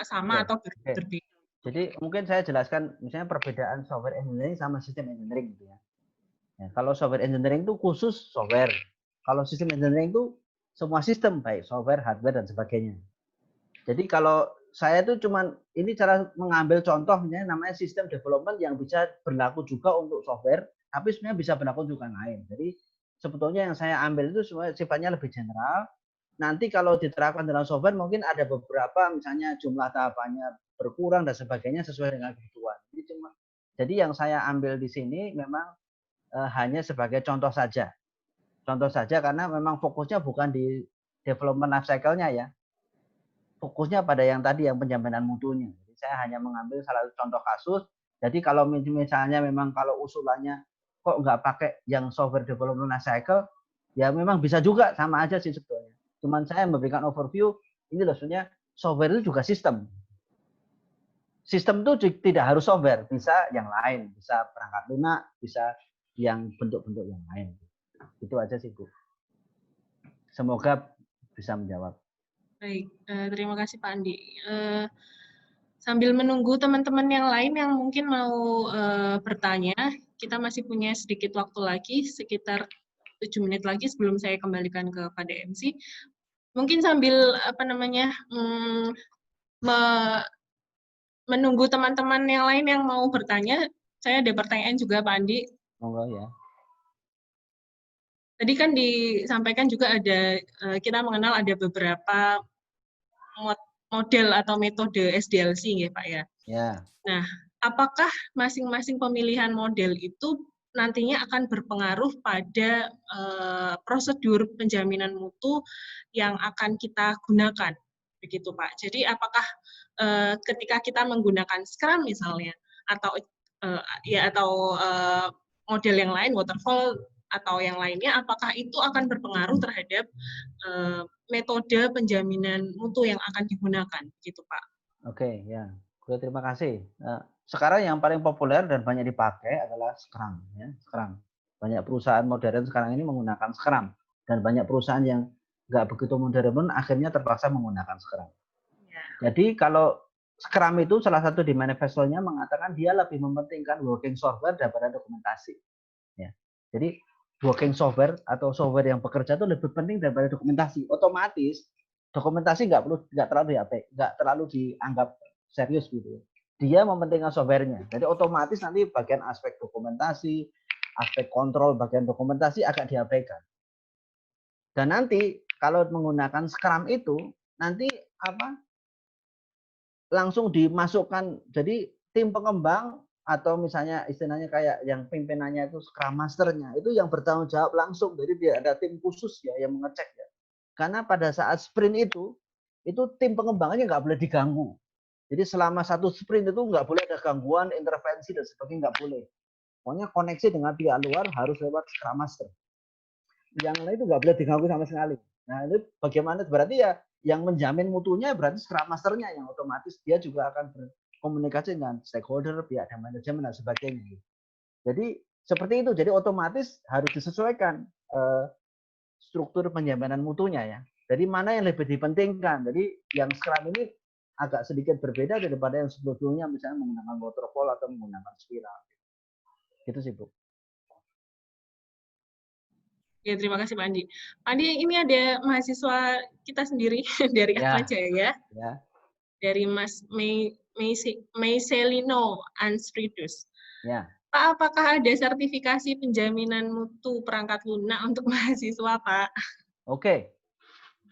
sama atau berbeda? Jadi mungkin saya jelaskan misalnya perbedaan software engineering sama sistem engineering gitu ya. Ya, kalau software engineering itu khusus software. Kalau sistem engineering itu semua sistem, baik software, hardware dan sebagainya. Jadi kalau saya itu cuman ini cara mengambil contoh misalnya namanya sistem development yang bisa berlaku juga untuk software, tapi sebenarnya bisa berlaku juga lain. Jadi sebetulnya yang saya ambil itu semua sifatnya lebih general. Nanti kalau diterapkan dalam software mungkin ada beberapa misalnya jumlah tahapannya berkurang dan sebagainya sesuai dengan kebutuhan. Jadi yang saya ambil di sini memang hanya sebagai contoh saja. Contoh saja karena memang fokusnya bukan di development life cycle-nya ya. Fokusnya pada yang tadi yang penjaminan mutunya. Jadi saya hanya mengambil salah satu contoh kasus. Jadi kalau misalnya memang kalau usulannya kok nggak pakai yang software development life cycle, ya memang bisa juga sama aja sih sebetulnya. Cuman saya memberikan overview, ini loh sebenarnya software itu juga sistem. Sistem itu tidak harus software, bisa yang lain, bisa perangkat lunak, bisa yang bentuk-bentuk yang lain. Itu aja sih Bu. Semoga bisa menjawab. Baik, terima kasih Pak Andi. Sambil menunggu teman-teman yang lain yang mungkin mau bertanya, kita masih punya sedikit waktu lagi, sekitar 7 menit lagi sebelum saya kembalikan kepada MC. Mungkin sambil menunggu teman-teman yang lain yang mau bertanya, saya ada pertanyaan juga Pak Andi. Monggo ya. Tadi kan disampaikan juga ada, kita mengenal ada beberapa model atau metode SDLC ya Pak ya. Ya. Nah, apakah masing-masing pemilihan model itu nantinya akan berpengaruh pada prosedur penjaminan mutu yang akan kita gunakan, begitu Pak. Jadi apakah ketika kita menggunakan Scrum misalnya atau model yang lain, waterfall atau yang lainnya, apakah itu akan berpengaruh terhadap metode penjaminan mutu yang akan digunakan, gitu Pak? Oke, ya. Oke, terima kasih. Sekarang yang paling populer dan banyak dipakai adalah Scrum, ya. Scrum. Banyak perusahaan modern sekarang ini menggunakan Scrum dan banyak perusahaan yang nggak begitu modern pun akhirnya terpaksa menggunakan Scrum. Ya. Jadi kalau Scrum itu salah satu di manifestonya mengatakan dia lebih mementingkan working software daripada dokumentasi. Ya. Jadi working software atau software yang bekerja itu lebih penting daripada dokumentasi. Otomatis dokumentasi nggak terlalu dianggap serius gitu. Dia mementingkan softwarenya. Jadi otomatis nanti bagian aspek dokumentasi, aspek kontrol bagian dokumentasi agak diabaikan. Dan nanti kalau menggunakan Scrum itu nanti langsung dimasukkan. Jadi tim pengembang atau misalnya istilahnya kayak yang pimpinannya itu Scrum Master-nya itu yang bertanggung jawab langsung. Jadi dia ada tim khusus ya yang mengecek ya. Karena pada saat sprint itu tim pengembangannya nggak boleh diganggu. Jadi selama satu sprint itu nggak boleh ada gangguan, intervensi dan sebagainya, nggak boleh. Pokoknya koneksi dengan pihak luar harus lewat Scrum Master. Yang lain itu nggak boleh diganggu sama sekali. Nah, itu bagaimana? Berarti ya yang menjamin mutunya berarti Scrum Master-nya yang otomatis dia juga akan berkomunikasi dengan stakeholder, pihak dan manajemen dan sebagainya. Jadi seperti itu. Jadi otomatis harus disesuaikan struktur penjaminan mutunya ya. Jadi mana yang lebih dipentingkan. Jadi yang Scrum ini agak sedikit berbeda daripada yang sebelumnya misalnya menggunakan waterfall atau menggunakan spiral. Gitu sih, Bu. Ya, terima kasih Pak Andi. Pak Andi, ini ada mahasiswa kita sendiri dari Atmajaya, ya. Dari Mas Meiselino Anstridus. Ya. Pak, apakah ada sertifikasi penjaminan mutu perangkat lunak untuk mahasiswa, Pak? Oke.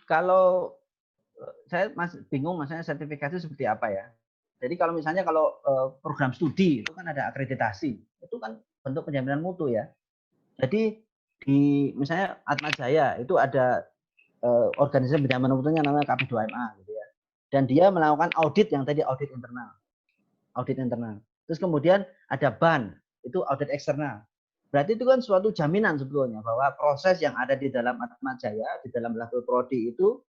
Kalau saya masih bingung maksudnya sertifikasi seperti apa ya. Jadi kalau misalnya kalau program studi itu kan ada akreditasi. Itu kan bentuk penjaminan mutu ya. Jadi di misalnya Atmajaya itu ada organisasi penjaminan mutunya namanya KP2MA gitu ya. Dan dia melakukan audit yang tadi audit internal. Audit internal. Terus kemudian ada BAN, itu audit eksternal. Berarti itu kan suatu jaminan sebetulnya bahwa proses yang ada di dalam Atmajaya, di dalam level prodi itu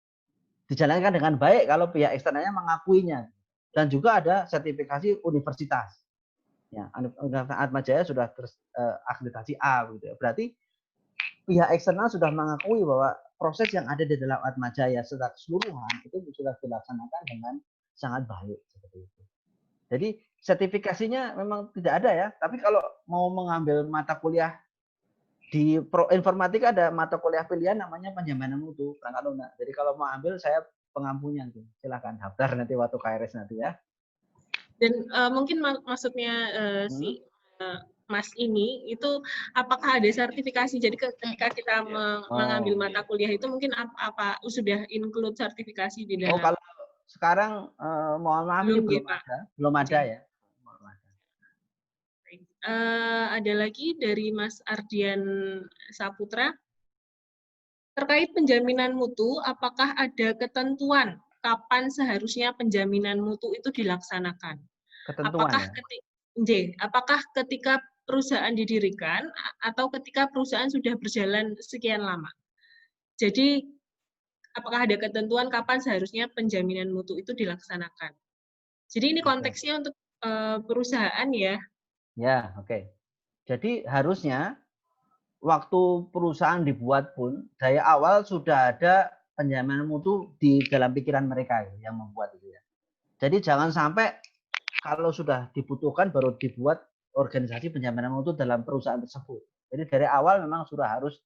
dijalankan dengan baik kalau pihak eksternalnya mengakuinya. Dan juga ada sertifikasi universitas. Ya, Universitas Atmajaya sudah akreditasi A gitu ya. Berarti pihak eksternal sudah mengakui bahwa proses yang ada di dalam Atmajaya secara keseluruhan itu sudah dilaksanakan dengan sangat baik seperti itu. Jadi sertifikasinya memang tidak ada ya, tapi kalau mau mengambil mata kuliah di informatika ada mata kuliah pilihan namanya penjaminan mutu perangkat lunak. Jadi kalau mau ambil saya pengampunya tuh, silakan daftar nanti waktu KRS nanti ya. Dan mungkin maksudnya si Mas ini itu apakah ada sertifikasi? Jadi ketika kita mengambil mata kuliah itu mungkin apa sudah include sertifikasi di dalam? Oh, kalau sekarang mohon maaf ini belum ada ya. Ada lagi dari Mas Ardian Saputra. Terkait penjaminan mutu, apakah ada ketentuan kapan seharusnya penjaminan mutu itu dilaksanakan? Ketentuan apakah ketika perusahaan didirikan atau ketika perusahaan sudah berjalan sekian lama? Jadi, apakah ada ketentuan kapan seharusnya penjaminan mutu itu dilaksanakan? Jadi ini konteksnya untuk perusahaan ya. Ya, oke. Jadi harusnya waktu perusahaan dibuat pun dari awal sudah ada penjaminan mutu di dalam pikiran mereka yang membuat itu ya. Jadi jangan sampai kalau sudah dibutuhkan baru dibuat organisasi penjaminan mutu dalam perusahaan tersebut. Jadi dari awal memang sudah harus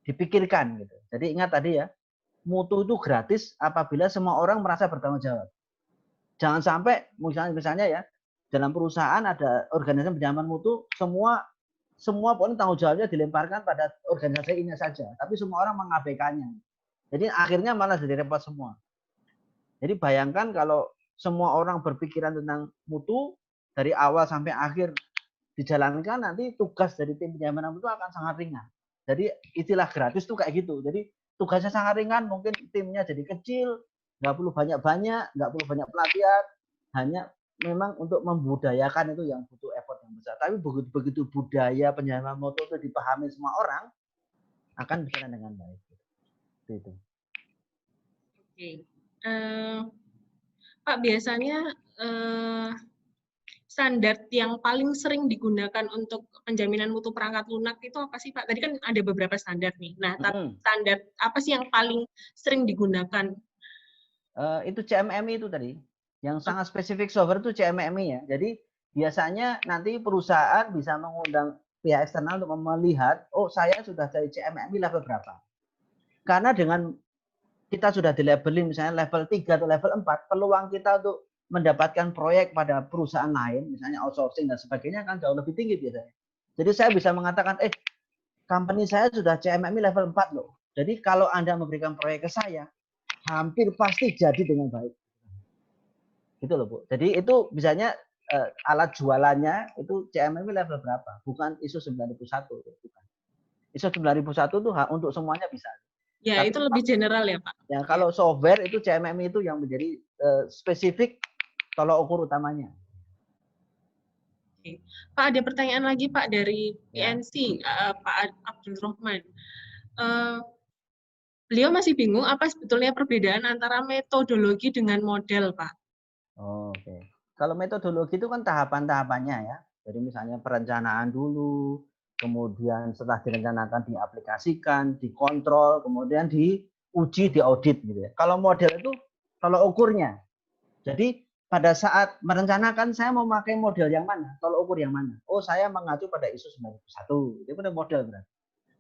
dipikirkan gitu. Jadi ingat tadi ya, mutu itu gratis apabila semua orang merasa bertanggung jawab. Jangan sampai misalnya ya, dalam perusahaan ada organisasi penjaminan mutu, semua pokoknya tanggung jawabnya dilemparkan pada organisasi ini saja, tapi semua orang mengabaikannya. Jadi akhirnya malah jadi repot semua. Jadi bayangkan kalau semua orang berpikiran tentang mutu dari awal sampai akhir dijalankan, nanti tugas dari tim penjaminan mutu akan sangat ringan. Jadi istilah gratis tuh kayak gitu. Jadi tugasnya sangat ringan, mungkin timnya jadi kecil, nggak perlu banyak-banyak, nggak perlu banyak pelatihan, hanya memang untuk membudayakan itu yang butuh effort yang besar. Tapi begitu budaya penjaminan mutu itu dipahami semua orang, akan berjalan dengan baik. Itu. Oke. Pak, biasanya standar yang paling sering digunakan untuk penjaminan mutu perangkat lunak itu apa sih, Pak? Tadi kan ada beberapa standar nih. Nah, standar apa sih yang paling sering digunakan? Itu CMMI itu tadi. Yang sangat spesifik software itu CMMI ya. Jadi biasanya nanti perusahaan bisa mengundang pihak eksternal untuk melihat, oh saya sudah dari CMMI level berapa. Karena dengan kita sudah di-labeling misalnya level 3 atau level 4, peluang kita untuk mendapatkan proyek pada perusahaan lain, misalnya outsourcing dan sebagainya kan jauh lebih tinggi biasanya. Jadi saya bisa mengatakan, company saya sudah CMMI level 4 loh. Jadi kalau Anda memberikan proyek ke saya, hampir pasti jadi dengan baik. Gitu loh, Bu. Jadi itu misalnya alat jualannya itu CMMI level berapa? Bukan ISO 9001. Bukan. ISO 9001 itu untuk semuanya bisa. Ya, tapi itu lebih general ya, Pak. Ya, kalau software itu CMMI itu yang menjadi spesifik tolok ukur utamanya. Pak, ada pertanyaan lagi Pak dari Ya. PNC, Pak Abdul Rahman. Beliau masih bingung apa sebetulnya perbedaan antara metodologi dengan model, Pak. Oh, oke. Kalau metodologi itu kan tahapan-tahapannya ya. Jadi misalnya perencanaan dulu, kemudian setelah direncanakan diaplikasikan, dikontrol, kemudian diuji, diaudit gitu ya. Kalau model itu tolok ukurnya. Jadi pada saat merencanakan saya mau pakai model yang mana, tolok ukur yang mana. Oh, saya mengacu pada ISO 9001. Itu kan model berarti.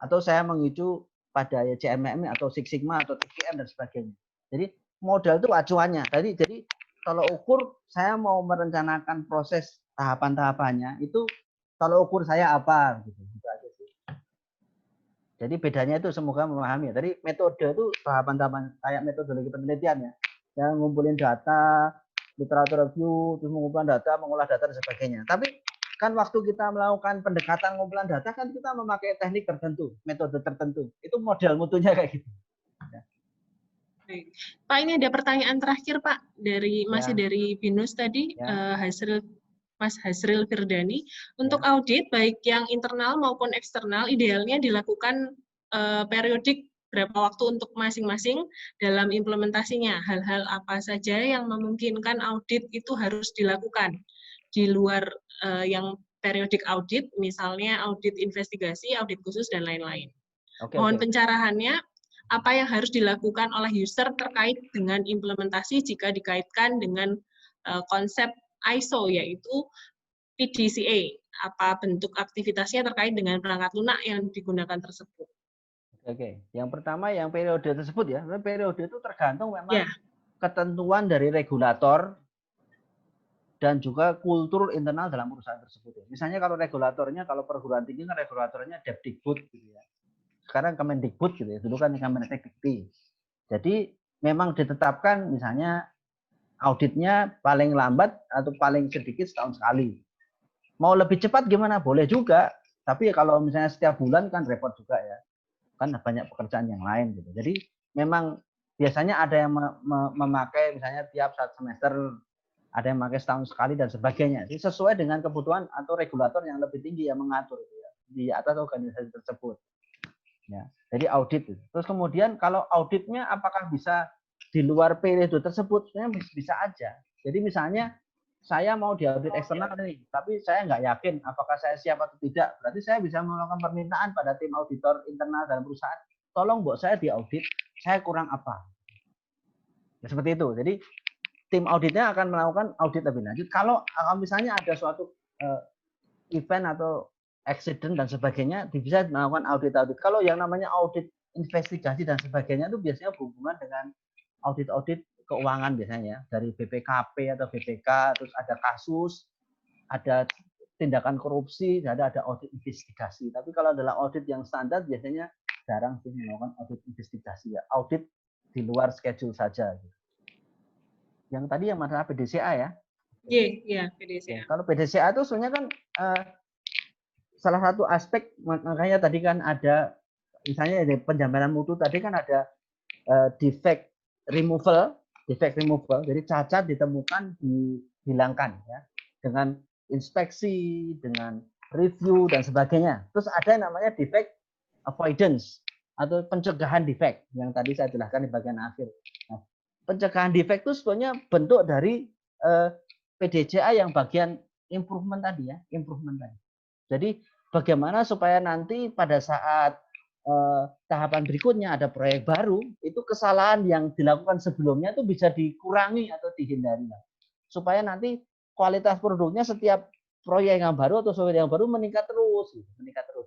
Atau saya mengacu pada CMM atau Six Sigma atau TPM dan sebagainya. Jadi model itu acuannya. Jadi tolok ukur saya mau merencanakan proses tahapan-tahapannya itu tolok ukur saya apa gitu. Gitu aja sih. Jadi bedanya itu semoga memahami. Tadi metode itu tahapan-tahapan kayak metodologi penelitian ya. Yang ngumpulin data, literatur review, terus mengumpulkan data, mengolah data dan sebagainya. Tapi kan waktu kita melakukan pendekatan ngumpulan data kan kita memakai teknik tertentu, metode tertentu. Itu model mutunya kayak gitu. Baik. Pak, ini ada pertanyaan terakhir Pak masih dari Binus tadi, Mas Hasril Firdani. Untuk audit baik yang internal maupun eksternal idealnya dilakukan periodik berapa waktu untuk masing-masing dalam implementasinya. Hal-hal apa saja yang memungkinkan audit itu harus dilakukan di luar yang periodik audit, misalnya audit investigasi, audit khusus dan lain-lain. Mohon pencerahannya. Apa yang harus dilakukan oleh user terkait dengan implementasi jika dikaitkan dengan konsep ISO, yaitu PDCA. Apa bentuk aktivitasnya terkait dengan perangkat lunak yang digunakan tersebut. Oke. Yang pertama yang periode tersebut ya, periode itu tergantung memang ketentuan dari regulator dan juga kultur internal dalam perusahaan tersebut. Misalnya kalau regulatornya, kalau perguruan tinggi kan regulatornya Depdikbud gitu ya. Sekarang Kemendikbud gitu ya, dulu kan Kemendikti. Jadi memang ditetapkan misalnya auditnya paling lambat atau paling sedikit setahun sekali. Mau lebih cepat gimana? Boleh juga. Tapi kalau misalnya setiap bulan kan repot juga ya. Kan banyak pekerjaan yang lain gitu. Jadi memang biasanya ada yang memakai misalnya tiap 1 semester, ada yang memakai setahun sekali dan sebagainya. Jadi sesuai dengan kebutuhan atau regulator yang lebih tinggi yang mengatur gitu ya, di atas organisasi tersebut. Ya, jadi audit. Terus kemudian kalau auditnya apakah bisa di luar periode tersebut? Sebenarnya bisa aja. Jadi misalnya saya mau diaudit eksternal nih, tapi saya nggak yakin apakah saya siap atau tidak. Berarti saya bisa melakukan permintaan pada tim auditor internal dalam perusahaan, tolong buat saya diaudit, saya kurang apa. Ya, seperti itu. Jadi tim auditnya akan melakukan audit lebih lanjut. Kalau misalnya ada suatu event atau accident dan sebagainya, bisa melakukan audit-audit. Kalau yang namanya audit investigasi dan sebagainya itu biasanya berhubungan dengan audit-audit keuangan biasanya ya, dari BPKP atau BPK, terus ada kasus, ada tindakan korupsi, ada audit investigasi. Tapi kalau adalah audit yang standar biasanya jarang sih melakukan audit investigasi ya, audit di luar schedule saja. Yang tadi yang masalah PDCA ya. Iya, PDCA. Kalau PDCA itu sebenarnya kan salah satu aspek, makanya tadi kan ada misalnya di penjaminan mutu tadi kan ada defect removal, jadi cacat ditemukan dihilangkan ya dengan inspeksi, dengan review dan sebagainya. Terus ada yang namanya defect avoidance atau pencegahan defect yang tadi saya jelaskan di bagian akhir. Nah, pencegahan defect itu sebetulnya bentuk dari PDCA yang bagian improvement tadi ya, improvement tadi. Jadi bagaimana supaya nanti pada saat tahapan berikutnya ada proyek baru, itu kesalahan yang dilakukan sebelumnya itu bisa dikurangi atau dihindari. Supaya nanti kualitas produknya setiap proyek yang baru atau software yang baru meningkat terus.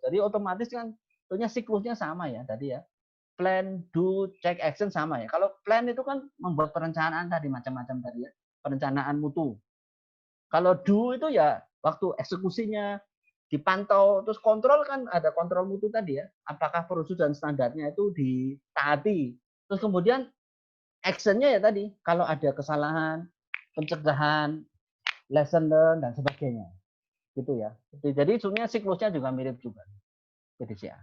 Jadi otomatis kan tentunya siklusnya sama ya tadi ya. Plan, do, check, action sama ya. Kalau plan itu kan membuat perencanaan tadi macam-macam tadi ya. Perencanaan mutu. Kalau do itu ya waktu eksekusinya, dipantau, terus kontrol kan ada kontrol mutu tadi ya, apakah prosedur dan standarnya itu ditaati. Terus kemudian actionnya ya tadi, kalau ada kesalahan, pencegahan, lesson learn dan sebagainya, gitu ya. Jadi sebenarnya siklusnya juga mirip juga PDCA.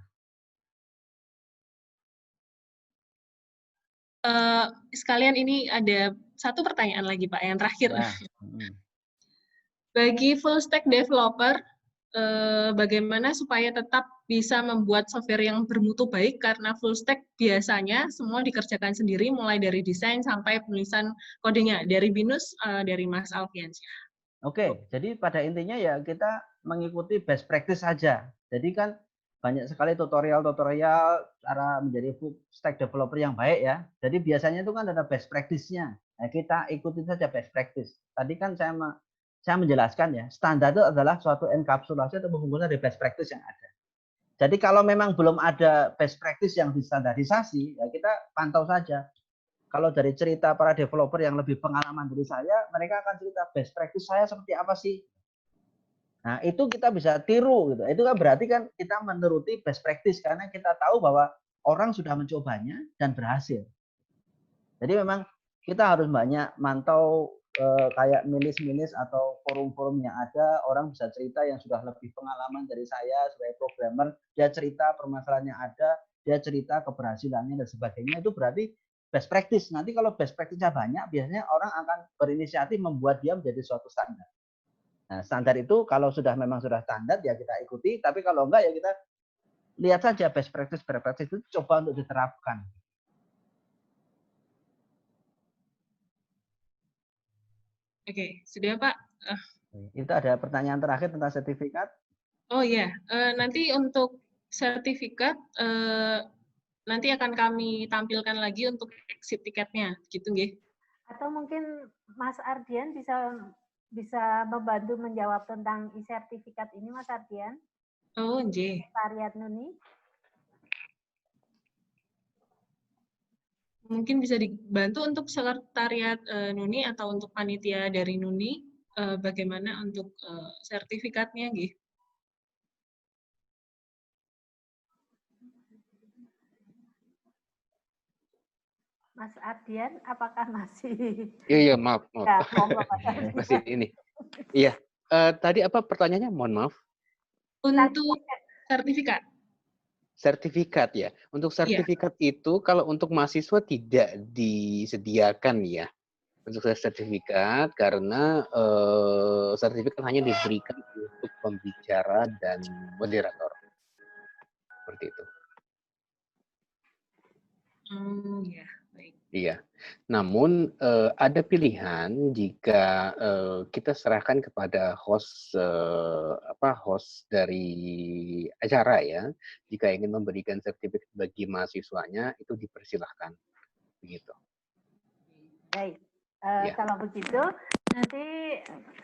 Sekalian ini ada satu pertanyaan lagi Pak, yang terakhir. Ya. Bagi full stack developer, bagaimana supaya tetap bisa membuat software yang bermutu baik, karena full stack biasanya semua dikerjakan sendiri, mulai dari desain sampai penulisan kodenya. Dari Binus, dari Mas Alfiansyah. Oke, jadi pada intinya ya kita mengikuti best practice saja. Jadi kan banyak sekali tutorial-tutorial cara menjadi full stack developer yang baik ya. Jadi biasanya itu kan ada best practice-nya. Nah, kita ikuti saja best practice. Tadi kan saya menjelaskan ya, standar itu adalah suatu enkapsulasi atau pembungkusan dari best practice yang ada. Jadi kalau memang belum ada best practice yang distandarisasi, ya kita pantau saja. Kalau dari cerita para developer yang lebih pengalaman dari saya, mereka akan cerita best practice saya seperti apa sih. Nah, itu kita bisa tiru gitu. Itu kan berarti kan kita menuruti best practice karena kita tahu bahwa orang sudah mencobanya dan berhasil. Jadi memang kita harus banyak mantau kayak milis-milis atau forum-forum yang ada, orang bisa cerita yang sudah lebih pengalaman dari saya sebagai programmer, dia cerita permasalahan yang ada, dia cerita keberhasilannya dan sebagainya, itu berarti best practice. Nanti kalau best practice-nya banyak, biasanya orang akan berinisiatif membuat dia menjadi suatu standar. Nah, standar itu kalau memang sudah standar ya kita ikuti, tapi kalau enggak ya kita lihat saja best practice itu coba untuk diterapkan. Oke, sudah Pak. Itu ada pertanyaan terakhir tentang sertifikat. Oh ya, nanti untuk sertifikat nanti akan kami tampilkan lagi untuk exit tiketnya, gitu nggih? Atau mungkin Mas Ardian bisa membantu menjawab tentang e-sertifikat ini, Mas Ardian? Oh, nggih. Sekretariat Nuni. Mungkin bisa dibantu untuk sekretariat Nuni atau untuk panitia dari Nuni, bagaimana untuk sertifikatnya, nggih? Mas Ardian, apakah masih? Iya, maaf. Ya, masih ini. Iya. Tadi apa pertanyaannya? Mohon maaf. Untuk sertifikat. Sertifikat ya. Untuk sertifikat itu kalau untuk mahasiswa tidak disediakan ya. Untuk sertifikat karena sertifikat hanya diberikan untuk pembicara dan moderator. Seperti itu. Ya. Iya, namun ada pilihan jika kita serahkan kepada host host dari acara ya, jika ingin memberikan sertifikat bagi mahasiswanya itu dipersilahkan, begitu. Baik, kalau begitu nanti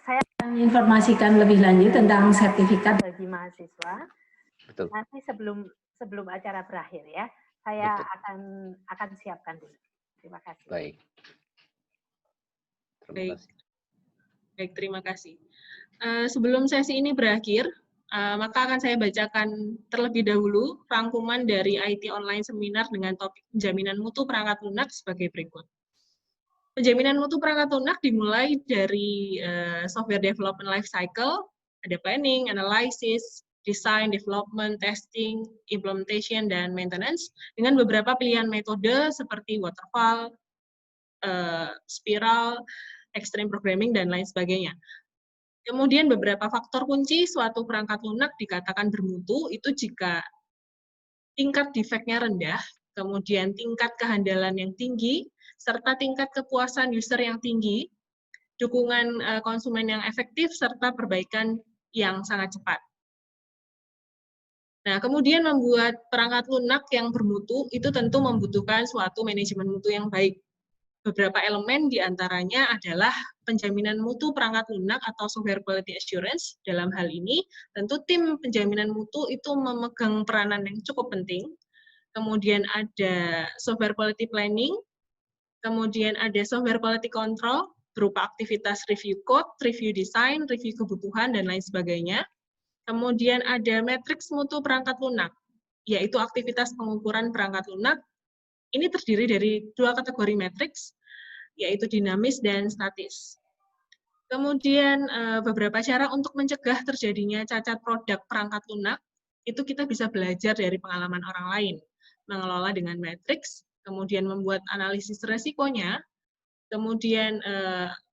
saya akan informasikan lebih lanjut tentang sertifikat bagi mahasiswa. Betul. Nanti sebelum acara berakhir ya, saya akan siapkan dulu. Terima kasih. Baik. Terima kasih. Baik, terima kasih. Sebelum sesi ini berakhir, maka akan saya bacakan terlebih dahulu rangkuman dari IT Online Seminar dengan topik penjaminan mutu perangkat lunak sebagai berikut. Penjaminan mutu perangkat lunak dimulai dari software development life cycle, ada planning, analysis, design, development, testing, implementation, dan maintenance, dengan beberapa pilihan metode seperti waterfall, spiral, extreme programming, dan lain sebagainya. Kemudian beberapa faktor kunci suatu perangkat lunak dikatakan bermutu itu jika tingkat defeknya rendah, kemudian tingkat kehandalan yang tinggi, serta tingkat kepuasan user yang tinggi, dukungan konsumen yang efektif, serta perbaikan yang sangat cepat. Nah, kemudian membuat perangkat lunak yang bermutu itu tentu membutuhkan suatu manajemen mutu yang baik. Beberapa elemen diantaranya adalah penjaminan mutu perangkat lunak atau software quality assurance. Dalam hal ini, tentu tim penjaminan mutu itu memegang peranan yang cukup penting. Kemudian ada software quality planning, kemudian ada software quality control, berupa aktivitas review code, review design, review kebutuhan, dan lain sebagainya. Kemudian ada matriks mutu perangkat lunak, yaitu aktivitas pengukuran perangkat lunak. Ini terdiri dari dua kategori matriks, yaitu dinamis dan statis. Kemudian beberapa cara untuk mencegah terjadinya cacat produk perangkat lunak, itu kita bisa belajar dari pengalaman orang lain. Mengelola dengan matriks, kemudian membuat analisis resikonya, kemudian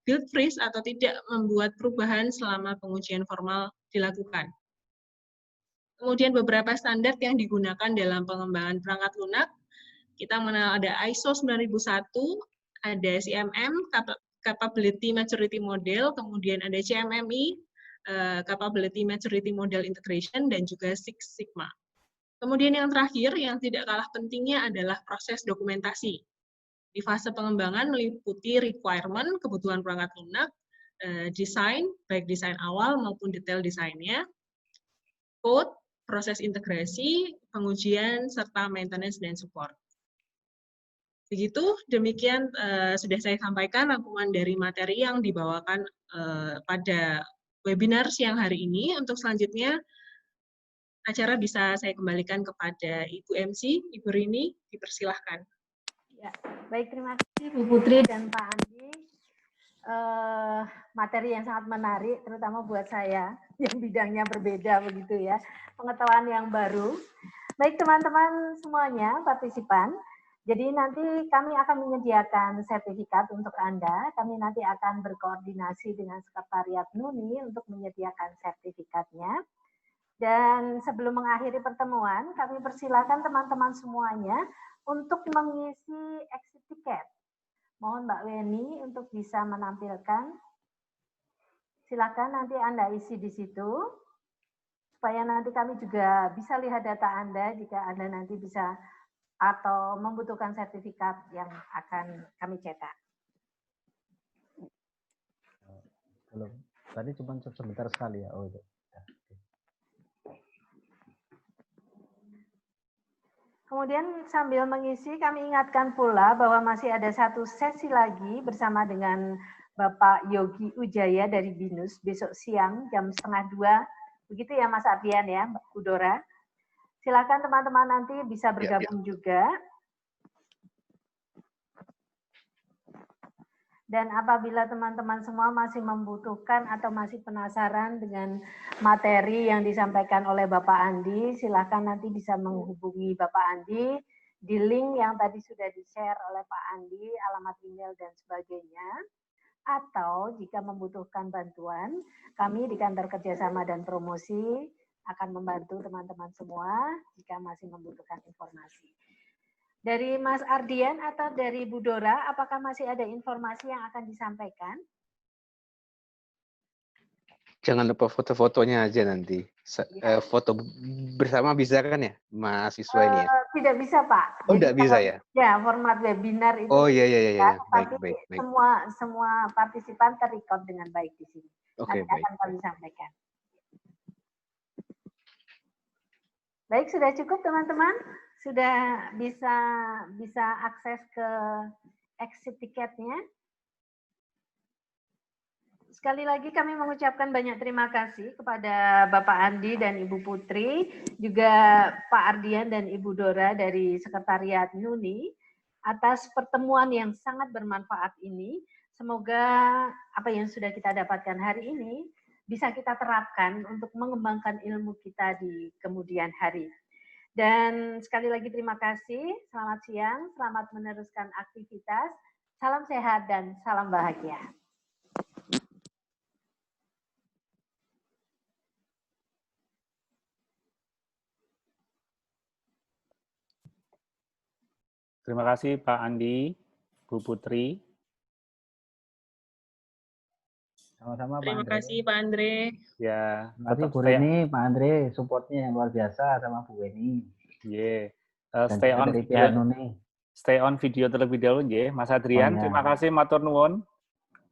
build freeze atau tidak membuat perubahan selama pengujian formal dilakukan. Kemudian beberapa standar yang digunakan dalam pengembangan perangkat lunak, kita mengenal ada ISO 9001, ada CMM, Capability Maturity Model, kemudian ada CMMI, Capability Maturity Model Integration, dan juga Six Sigma. Kemudian yang terakhir, yang tidak kalah pentingnya adalah proses dokumentasi. Di fase pengembangan meliputi requirement, kebutuhan perangkat lunak, desain, baik desain awal maupun detail desainnya, code, proses integrasi, pengujian, serta maintenance dan support. Begitu, demikian sudah saya sampaikan rangkuman dari materi yang dibawakan pada webinar siang hari ini. Untuk selanjutnya, acara bisa saya kembalikan kepada Ibu MC, Ibu Rini, dipersilahkan. Ya, baik, terima kasih Bu Putri dan Pak Andi. Materi yang sangat menarik, terutama buat saya yang bidangnya berbeda begitu ya, pengetahuan yang baru. Baik teman-teman semuanya, partisipan. Jadi nanti kami akan menyediakan sertifikat untuk Anda. Kami nanti akan berkoordinasi dengan Sekretariat NUNI untuk menyediakan sertifikatnya. Dan sebelum mengakhiri pertemuan, kami persilakan teman-teman semuanya untuk mengisi exit ticket. Mohon Mbak Weni untuk bisa menampilkan. Silakan nanti Anda isi di situ, supaya nanti kami juga bisa lihat data Anda jika Anda nanti bisa atau membutuhkan sertifikat yang akan kami cetak. Belum. Tadi cuma sebentar sekali ya. Oh, itu. Kemudian sambil mengisi, kami ingatkan pula bahwa masih ada satu sesi lagi bersama dengan Bapak Yogi Ujaya dari BINUS besok siang jam 1:30. Begitu ya Mas Ardian ya, Mbak Budora. Silakan teman-teman nanti bisa bergabung juga. Dan apabila teman-teman semua masih membutuhkan atau masih penasaran dengan materi yang disampaikan oleh Bapak Andi, silakan nanti bisa menghubungi Bapak Andi di link yang tadi sudah di-share oleh Pak Andi, alamat email dan sebagainya. Atau jika membutuhkan bantuan, kami di Kantor Kerjasama dan Promosi akan membantu teman-teman semua jika masih membutuhkan informasi. Dari Mas Ardian atau dari Bu Dora, apakah masih ada informasi yang akan disampaikan? Jangan lupa foto-fotonya aja nanti. Foto bersama bisa kan ya, mahasiswa ini ya? Tidak bisa Pak. Oh, tidak bisa ya? Ya, format webinar itu. Oh iya. Baik. Semua partisipan terrecord dengan baik di sini. Oke, nanti akan kami sampaikan. Baik, sudah cukup teman-teman? Sudah bisa akses ke exit tiketnya. Sekali lagi kami mengucapkan banyak terima kasih kepada Bapak Andi dan Ibu Putri, juga Pak Ardian dan Ibu Dora dari Sekretariat NUNI atas pertemuan yang sangat bermanfaat ini. Semoga apa yang sudah kita dapatkan hari ini bisa kita terapkan untuk mengembangkan ilmu kita di kemudian hari. Dan sekali lagi terima kasih, selamat siang, selamat meneruskan aktivitas, salam sehat dan salam bahagia. Terima kasih Pak Andi, Bu Putri. Sama-sama Pak Terima Andre. kasih Pak Andre. Ya, terima kasih Bu Rini, Pak Andre, supportnya yang luar biasa sama Bu Weni. Yeah. Stay on video terlebih dahulu ya, Mas Adrian. Oh, ya. Terima kasih matur nuwun.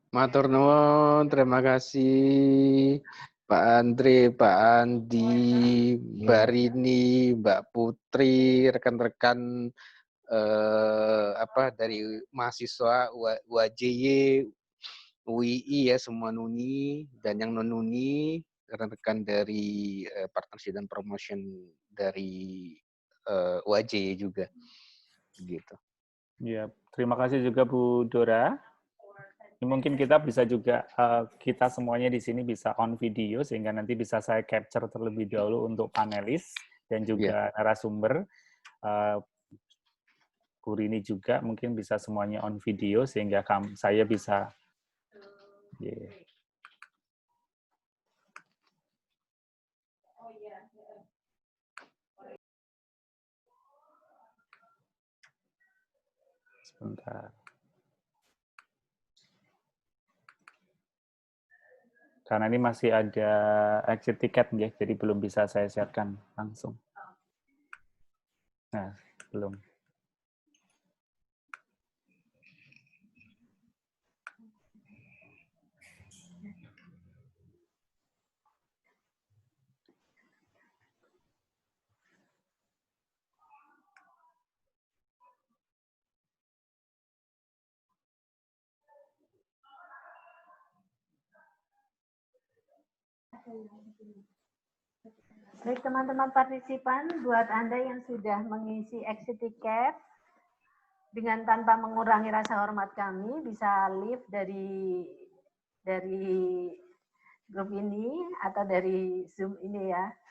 Matur nuwun, terima kasih Pak Andre, Pak Andi, Mbak Rini, Mbak Putri, rekan-rekan dari mahasiswa UAJY, UII ya, semua NUNI dan yang non NUNI, rekan-rekan dari partnership dan promotion dari UAJY juga, gitu. Ya, terima kasih juga Bu Dora. Mungkin kita bisa juga kita semuanya di sini bisa on video sehingga nanti bisa saya capture terlebih dahulu untuk panelis dan juga narasumber. Bu Rini juga mungkin bisa semuanya on video sehingga saya bisa Yeah. Sebentar. Karena ini masih ada exit tiket ya, jadi belum bisa saya share-kan langsung. Nah, belum. Baik teman-teman partisipan, buat Anda yang sudah mengisi exit tiket, dengan tanpa mengurangi rasa hormat kami, bisa leave dari grup ini atau dari Zoom ini ya.